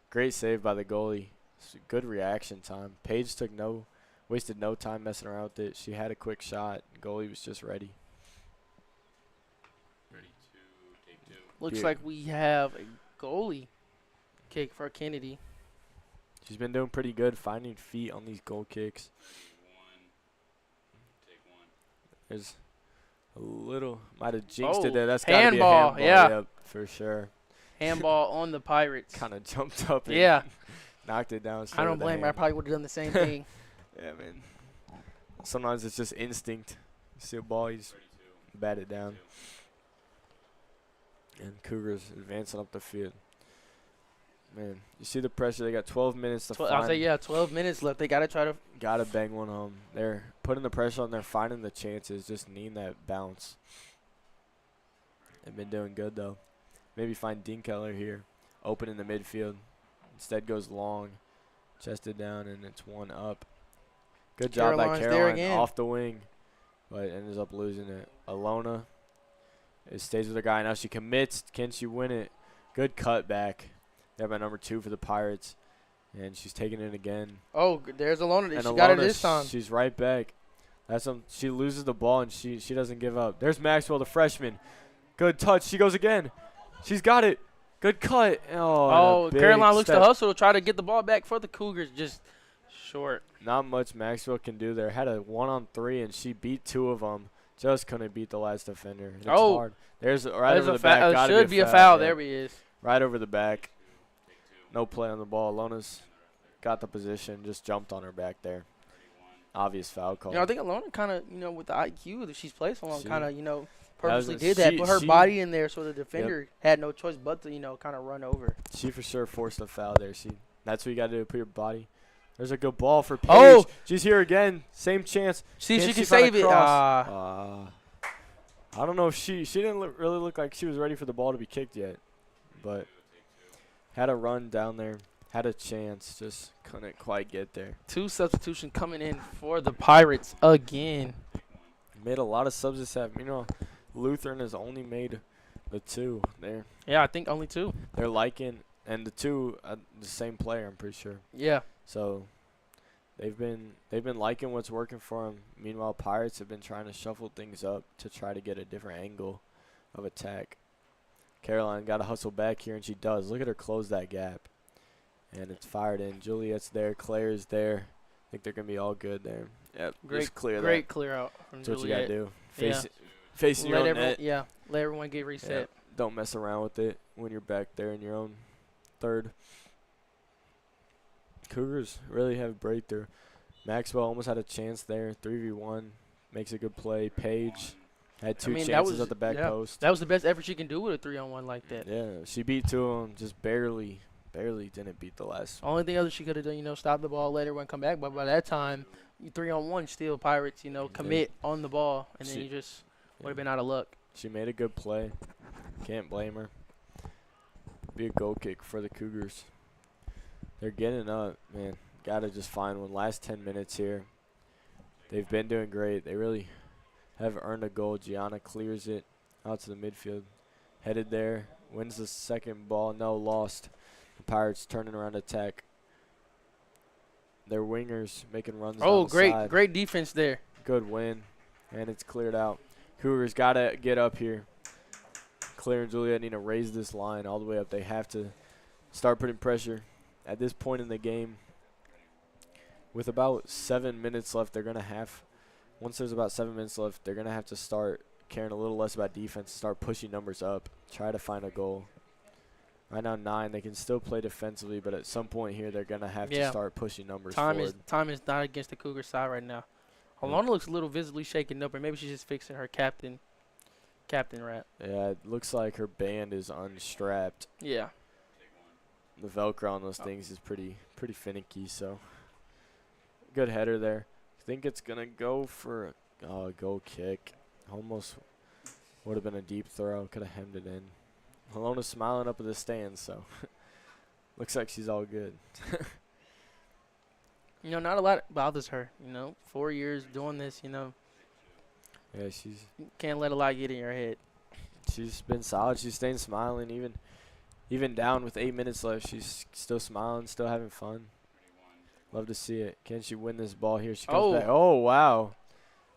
Great save by the goalie. Good reaction time. Paige wasted no time messing around with it. She had a quick shot. Goalie was just ready. Looks like we have a goalie kick for Kennedy. She's been doing pretty good finding feet on these goal kicks. There's a little, might have jinxed it there. That's got to be a handball. Yeah. Yep, for sure. Handball on the Pirates. Kind of jumped up and knocked it down. I don't blame her. I probably would have done the same thing. Yeah, man. Sometimes it's just instinct. You see a ball, you just bat it down. And Cougars advancing up the field. Man, you see the pressure. They got 12 minutes to find. I'll say, 12 minutes left. They got to try to. Got to bang one home. They're putting the pressure on. They're finding the chances. Just needing that bounce. They've been doing good, though. Maybe find Dean Keller here. Open in the midfield. Instead goes long. Chested down, and it's one up. Good job by Caroline's there Caroline again. off the wing, but ends up losing it. Alona, it stays with her guy. Now she commits. Can she win it? Good cut back. They have my number 2 for the Pirates, and she's taking it again. Oh, there's Alona. And She got it Alona, this time. she's right back. She loses the ball, and she doesn't give up. There's Maxwell, the freshman. Good touch. She goes again. She's got it. Good cut. Oh, and a big Caroline looks to step. hustle to try to get the ball back for the Cougars. Just short. Not much Maxwell can do there. Had a 1-on-3, and she beat 2 of them. Just couldn't beat the last defender. And it's hard. There's right There's over the back. Gotta should be a foul. Yeah. There he is. Right over the back. No play on the ball. Alona's got the position. Just jumped on her back there. Obvious foul call. I think Alona kind of, with the IQ that she's played so long, She- kind of, was purposely a- did that. she- Put her she- body in there so the defender had no choice but to, kind of run over. She for sure forced a foul there. That's what you got to do. Put your body. There's a good ball for Paige. Oh! She's here again. Same chance. See if Can she can she find a save it. cross? I don't know if she didn't really look like she was ready for the ball to be kicked yet, but had a run down there, had a chance, just couldn't quite get there. 2 substitutions coming in for the Pirates again. Made a lot of subs this half. Lutheran has only made the 2 there. Yeah, I think only 2. They're liking, and the 2 the same player, I'm pretty sure. Yeah. So they've been liking what's working for them. Meanwhile, Pirates have been trying to shuffle things up to try to get a different angle of attack. Caroline got to hustle back here, and she does. Look at her close that gap. And it's fired in. Juliet's there. Claire's there. I think they're going to be all good there. Yep, just clear that. Great clear out from That's what you Juliet. got to do. Yeah. Face your own net. Yeah, let everyone get reset. Yeah. Don't mess around with it when you're back there in your own third. Cougars really have a breakthrough. Maxwell almost had a chance there. 3v1. Makes a good play. Paige had 2 chances at the back post. That was the best effort she can do with a 3-on-1 like that. Yeah, she beat 2 of them. Just barely didn't beat the last one. Only thing other she could have done, stop the ball, let everyone come back. But by that time, 3-on-1 still Pirates, commit on the ball, and then you just would have been out of luck. She made a good play. Can't blame her. Be a goal kick for the Cougars. They're getting up, man. Got to just find one. Last 10 minutes here. They've been doing great. They really have earned a goal. Gianna clears it out to the midfield. Headed there. Wins the second ball. No, lost. The Pirates turning around attack. Their wingers making runs down the side. Great defense there. Good win. And it's cleared out. Cougars got to get up here. Claire and Juliet need to raise this line all the way up. They have to start putting pressure. At this point in the game, with about 7 minutes left, they're going to have, once there's about 7 minutes left, they're going to have to start caring a little less about defense, start pushing numbers up, try to find a goal. Right now 9, they can still play defensively, but at some point here, they're going to have to start pushing numbers forward. Time is not against the Cougar side right now. Alona looks a little visibly shaken up, or maybe she's just fixing her captain wrap. Yeah, it looks like her band is unstrapped. Yeah. The Velcro on those things is pretty finicky, so good header there. I think it's going to go for a goal kick. Almost would have been a deep throw. Could have hemmed it in. Alona's smiling up at the stands, so looks like she's all good. Not a lot bothers her. 4 years doing this, Yeah, she's can't let a lot get in your head. she's been solid. She's staying smiling even down with 8 minutes left. She's still smiling, still having fun. Love to see it. Can she win this ball here? She comes back. Oh, wow.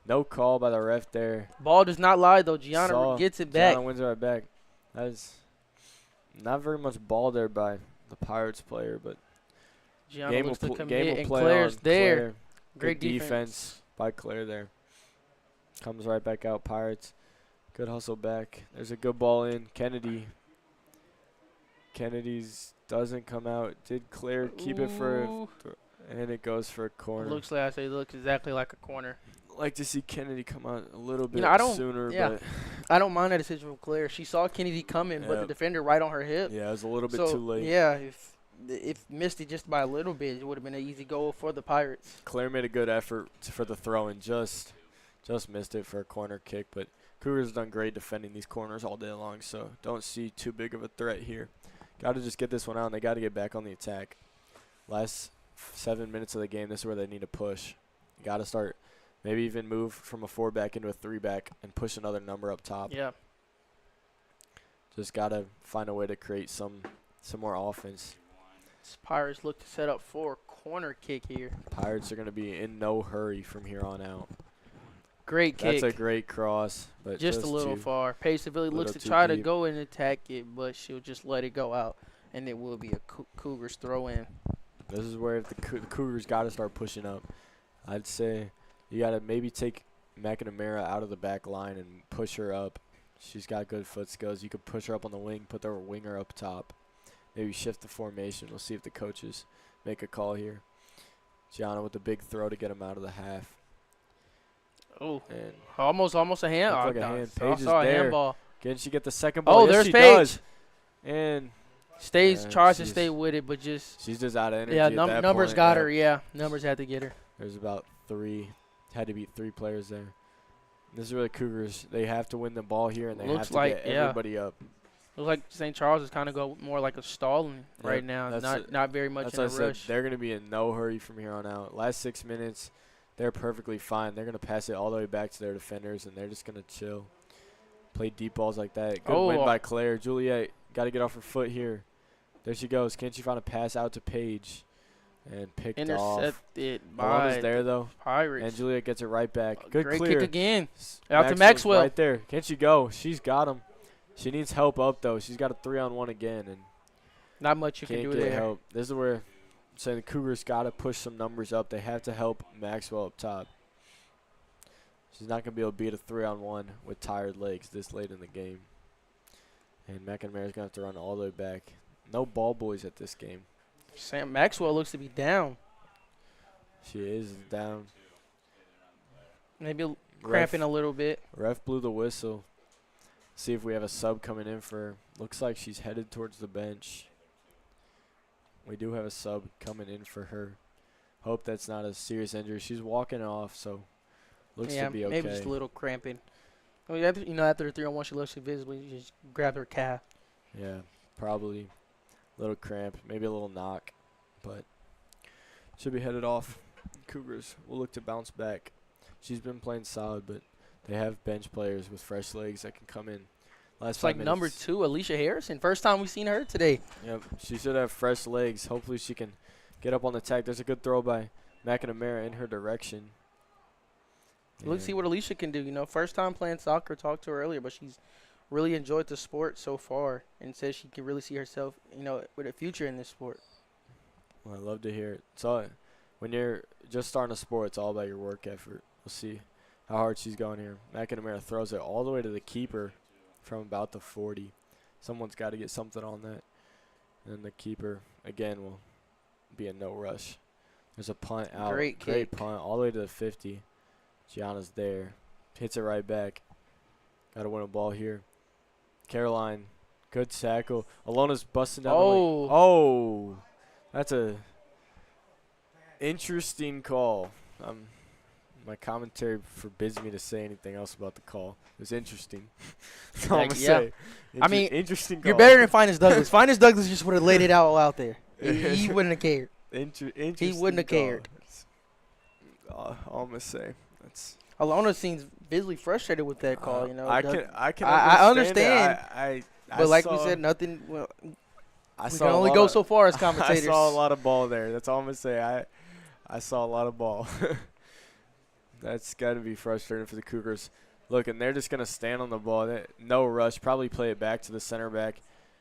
No call by the ref there. Ball does not lie, though. Gianna gets it back. Gianna wins it right back. That is not very much ball there by the Pirates player, but Gianna looks to commit, game and of play Claire's on there. Claire. Great Good defense by Claire there. Comes right back out, Pirates. Good hustle back. There's a good ball in. Kennedy's doesn't come out. Did Claire keep it for and it goes for a corner. Looks exactly like a corner. Like to see Kennedy come out a little bit sooner, but I don't mind that decision from Claire. She saw Kennedy coming, but the defender right on her hip. Yeah, it was a little bit too late. Yeah, if missed it just by a little bit, it would have been an easy goal for the Pirates. Claire made a good effort for the throw and just missed it for a corner kick, but Cougars done great defending these corners all day long, so don't see too big of a threat here. Got to just get this one out, and they got to get back on the attack. Last 7 minutes of the game, this is where they need to push. You got to start, maybe even move from a 4-back into a 3-back and push another number up top. Yeah. Just got to find a way to create some more offense. Pirates look to set up for a corner kick here. Pirates are going to be in no hurry from here on out. Great kick. That's a great cross, but just a little far. Paceville looks to try to go and attack it, but she'll just let it go out, and it will be a Cougars throw in. This is where the Cougars got to start pushing up. I'd say you got to maybe take McNamara out of the back line and push her up. She's got good foot skills. You could push her up on the wing, put the winger up top. Maybe shift the formation. We'll see if the coaches make a call here. Gianna with the big throw to get him out of the half. Oh, and almost a hand. Like a hand. Paige is saw a there. handball. Can she get the second ball? Oh, yes, there's she Paige. Does. And tries to stay with it, but she's just out of energy. Yeah, at that numbers point. got her. Yeah, numbers had to get her. There's about had to beat 3 players there. This is really Cougars. They have to win the ball here, and they have to get everybody up. Looks like St. Charles is kind of go more like a stalling right now. Not very much in a rush. They're going to be in no hurry from here on out. Last 6 minutes, they're perfectly fine. They're going to pass it all the way back to their defenders, and they're just going to chill. Play deep balls like that. Good win by Claire. Juliet got to get off her foot here. There she goes. Can't she find a pass out to Paige? And picked off. Intercepted by Alona's there, though. Pirates. And Juliet gets it right back. Good Great clear. kick again. Out to Maxwell. Right there. Can't she go? She's got him. She needs help up, though. She's got a 3-on-1 again. And not much you can do there. Help. This is where I'm saying the Cougars got to push some numbers up. They have to help Maxwell up top. She's not going to be able to beat a 3-on-1 with tired legs this late in the game. And McNamara's going to have to run all the way back. No ball boys at this game. Sam Maxwell looks to be down. She is down. Maybe cramping a little bit. Ref blew the whistle. See if we have a sub coming in for her. Looks like she's headed towards the bench. We do have a sub coming in for her. Hope that's not a serious injury. She's walking off, so looks to be okay. Maybe just a little cramping. I mean, after a 3-on-1, she looks visibly just grabbed her calf. Yeah, probably a little cramp, maybe a little knock, but should be headed off. Cougars will look to bounce back. She's been playing solid, but they have bench players with fresh legs that can come in. It's like number 2, Alicia Harrison. First time we've seen her today. Yep, she should have fresh legs. Hopefully she can get up on the attack. There's a good throw by McNamara in her direction. Let's see what Alicia can do. First time playing soccer. Talked to her earlier, but she's really enjoyed the sport so far and says she can really see herself, with a future in this sport. Well, I love to hear it. So when you're just starting a sport, it's all about your work effort. We'll see how hard she's going here. McNamara throws it all the way to the keeper from about the 40. Someone's got to get something on that. And the keeper, again, will be in no rush. There's a punt out. Great punt all the way to the 50. Gianna's there. Hits it right back. Got to win a ball here. Caroline, good tackle. Alona's busting down the wing. Oh, that's a interesting call. My commentary forbids me to say anything else about the call. It was interesting. That's all I'm going to say. Interesting call. You're better than Finest Douglas. Finest Douglas just would have laid it out there. He wouldn't have cared. He wouldn't have cared. All I'm going to say. Alona seems visibly frustrated with that call. I understand. But like we said, nothing. Well, we can only go so far as commentators. I saw a lot of ball there. That's all I'm gonna say. I saw a lot of ball. That's got to be frustrating for the Cougars. Look, and they're just gonna stand on the ball. No rush. Probably play it back to the center back,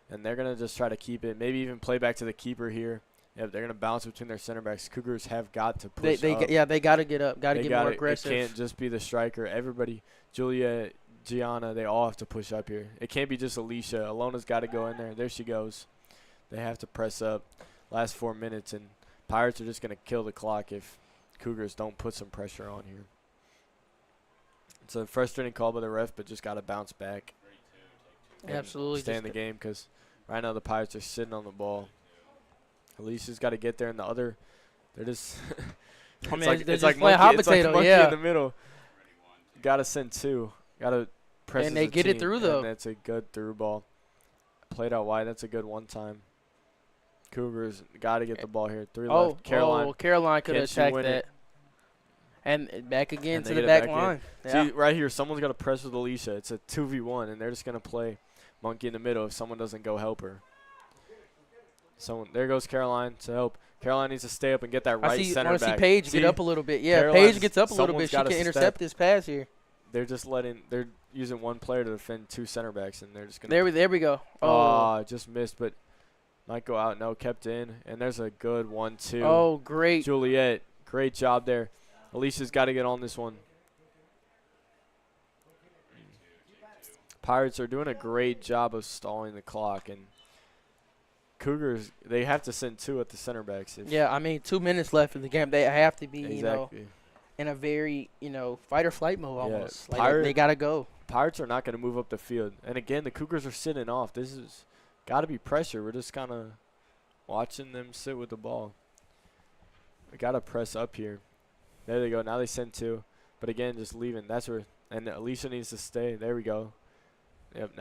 and they're gonna just try to keep it. Maybe even play back to the keeper here. Yeah, they're going to bounce between their center backs. Cougars have got to push up. They got to get up. Got to get more aggressive. It can't just be the striker. Everybody, Julia, Gianna, they all have to push up here. It can't be just Alicia. Alona's got to go in there. There she goes. They have to press up. Last 4 minutes, and Pirates are just going to kill the clock if Cougars don't put some pressure on here. It's a frustrating call by the ref, but just got to bounce back. Absolutely. Stay in the game because right now the Pirates are sitting on the ball. Alicia's got to get there, and the other, they're just it's like monkey, hot potato, monkey in the middle. Got to send 2. Got to press. And they get it through, though. And that's a good through ball. Played out wide. That's a good one-time. Cougars got to get the ball here. 3 Oh, left. Caroline. Caroline could Can have she attacked win that. it? And back again And to they the get it back back in. line. Yeah. See, right here, someone's got to press with Alicia. It's a 2v1, and they're just going to play monkey in the middle if someone doesn't go help her. There goes Caroline to help. Caroline needs to stay up and get that right center I back. see Paige get up a little bit. Yeah, Caroline's- Paige gets up a little bit. someone's She gotta can step. intercept this pass here. They're using one player to defend 2 center backs, and they're just going to. There we go. Oh, Just missed, but might go out. No, kept in. And there's a good 1-2. oh, great. Juliet, great job there. Alicia's got to get on this one. Pirates are doing a great job of stalling the clock, and Cougars, they have to send 2 at the center backs. Yeah, I mean, 2 minutes left in the game. They have to be, Exactly. in a very, fight or flight mode almost. Yeah, Like they got to go. Pirates are not going to move up the field. And again, the Cougars are sitting off. This is got to be pressure. We're just kind of watching them sit with the ball. We got to press up here. There they go. Now they send 2. But again, just leaving. That's where. And Alicia needs to stay. There we go. Yep.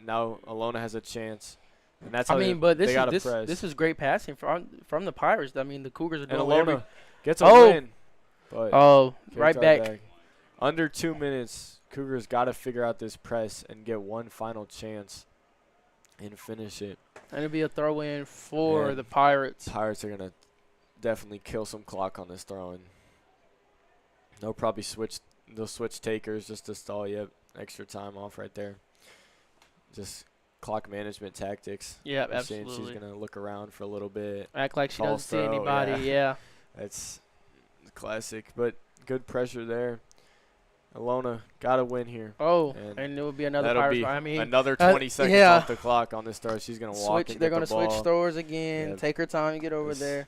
Now Alona has a chance. And that's how But they gotta press. this is great passing from the Pirates. I mean, the Cougars are And doing Alona gets a Oh. win. But right kicked back. Under 2 minutes, Cougars got to figure out this press and get one final chance and finish it. And it'll be a throw in for Yeah. the Pirates. Pirates are going to definitely kill some clock on this throw-in. They'll switch takers just to stall. Yep, extra time off right there. Just clock management tactics. Yeah, You're seeing absolutely. she's going to look around for a little bit. Act like she False doesn't see throw, anybody. Yeah. That's classic, but good pressure there. Alona got to win here. Oh, And and it would be another That'll Pirates. be I mean, another 20 seconds yeah. off the clock on this throw. She's going to walk and they're get the gonna ball. switch throwers again. Yep. Take her time to get over This- there.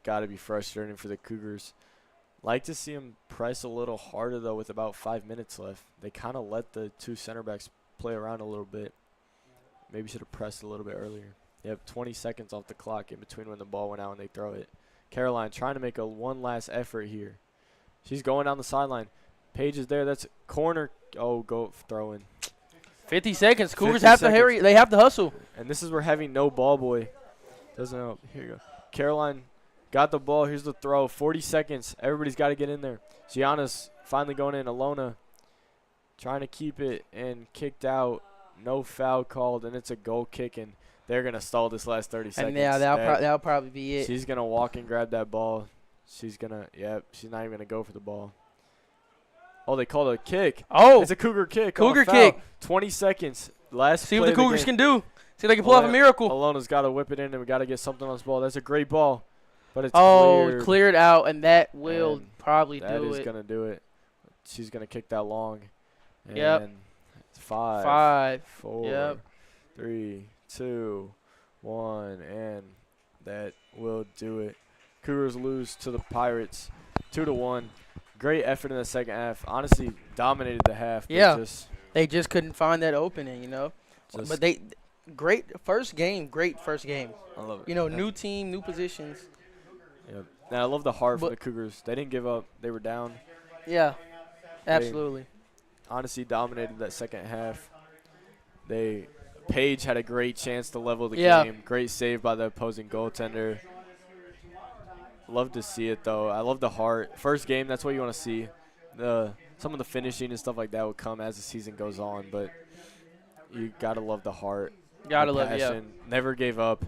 Got to be frustrating for the Cougars. Like to see them press a little harder, though, with about 5 minutes left. They kind of let the 2 center backs play around a little bit. Maybe should have pressed a little bit earlier. They have 20 seconds off the clock in between when the ball went out and they throw it. Caroline trying to make one last effort here. She's going down the sideline. Paige is there. That's corner. Oh, go throw in. 50 seconds. Cougars 50 have to seconds. hurry. They have to hustle. And this is where having no ball boy doesn't help. Here you go. Caroline got the ball. Here's the throw. 40 seconds. Everybody's got to get in there. Gianna's finally going in. Alona trying to keep it and kicked out. No foul called, and it's a goal kick, and they're going to stall this last 30 seconds. And yeah, that'll probably be it. She's going to walk and grab that ball. She's going to, she's not even going to go for the ball. Oh, they called a kick. Oh, It's a Cougar kick. Cougar foul. kick. 20 seconds. Last see what play the of Cougars game. can do. See if they can pull off a miracle. Alona's got to whip it in, and we got to get something on this ball. That's a great ball, but it's cleared. Cleared out, and that will And probably That do is it. going to do it. She's going to kick that long. And Yep. 5, 4, Yep. 3, 2, 1, and that will do it. Cougars lose to the Pirates 2-1. Great effort in the second half. Honestly, dominated the half. But Yeah. Just They just couldn't find that opening, But great first game. I love it. New team, new positions. Yep. And I love the heart from But- the Cougars. They didn't give up. They were down. Yeah, absolutely. Honestly, dominated that second half. Paige had a great chance to level the Yeah. game. Great save by the opposing goaltender. Love to see it, though. I love the heart. First game, that's what you want to see. Some of the finishing and stuff like that will come as the season goes on, but you got to love the heart. Gotta the love it, yeah. passion. Never gave up.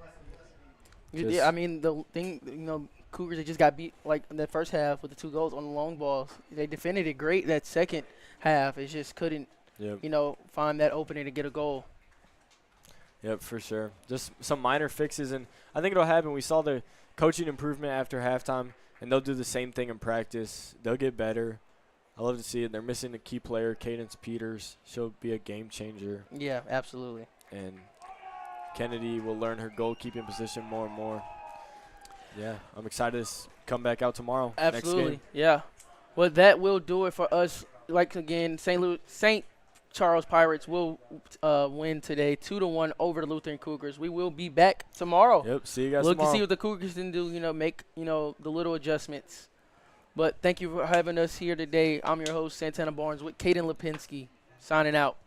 Yeah, I mean, the thing, Cougars, they just got beat, like, in the first half with the 2 goals on the long balls. They defended it great that second half. It just couldn't, Yep. find that opening to get a goal. Yep, for sure. Just some minor fixes, and I think it'll happen. We saw the coaching improvement after halftime, and they'll do the same thing in practice. They'll get better. I love to see it. They're missing a key player, Cadence Peters. She'll be a game changer, Yeah, absolutely. and Kennedy will learn her goalkeeping position more and more. Yeah, I'm excited to come back out tomorrow. Next Absolutely, game. yeah. Well, that will do it for us. Like, again, St. Charles Pirates will win today 2-1 over the Lutheran Cougars. We will be back tomorrow. Yep, see you guys Look tomorrow. to see what the Cougars can do, make, the little adjustments. But thank you for having us here today. I'm your host, Santana Barnes, with Caden Lipinski, signing out.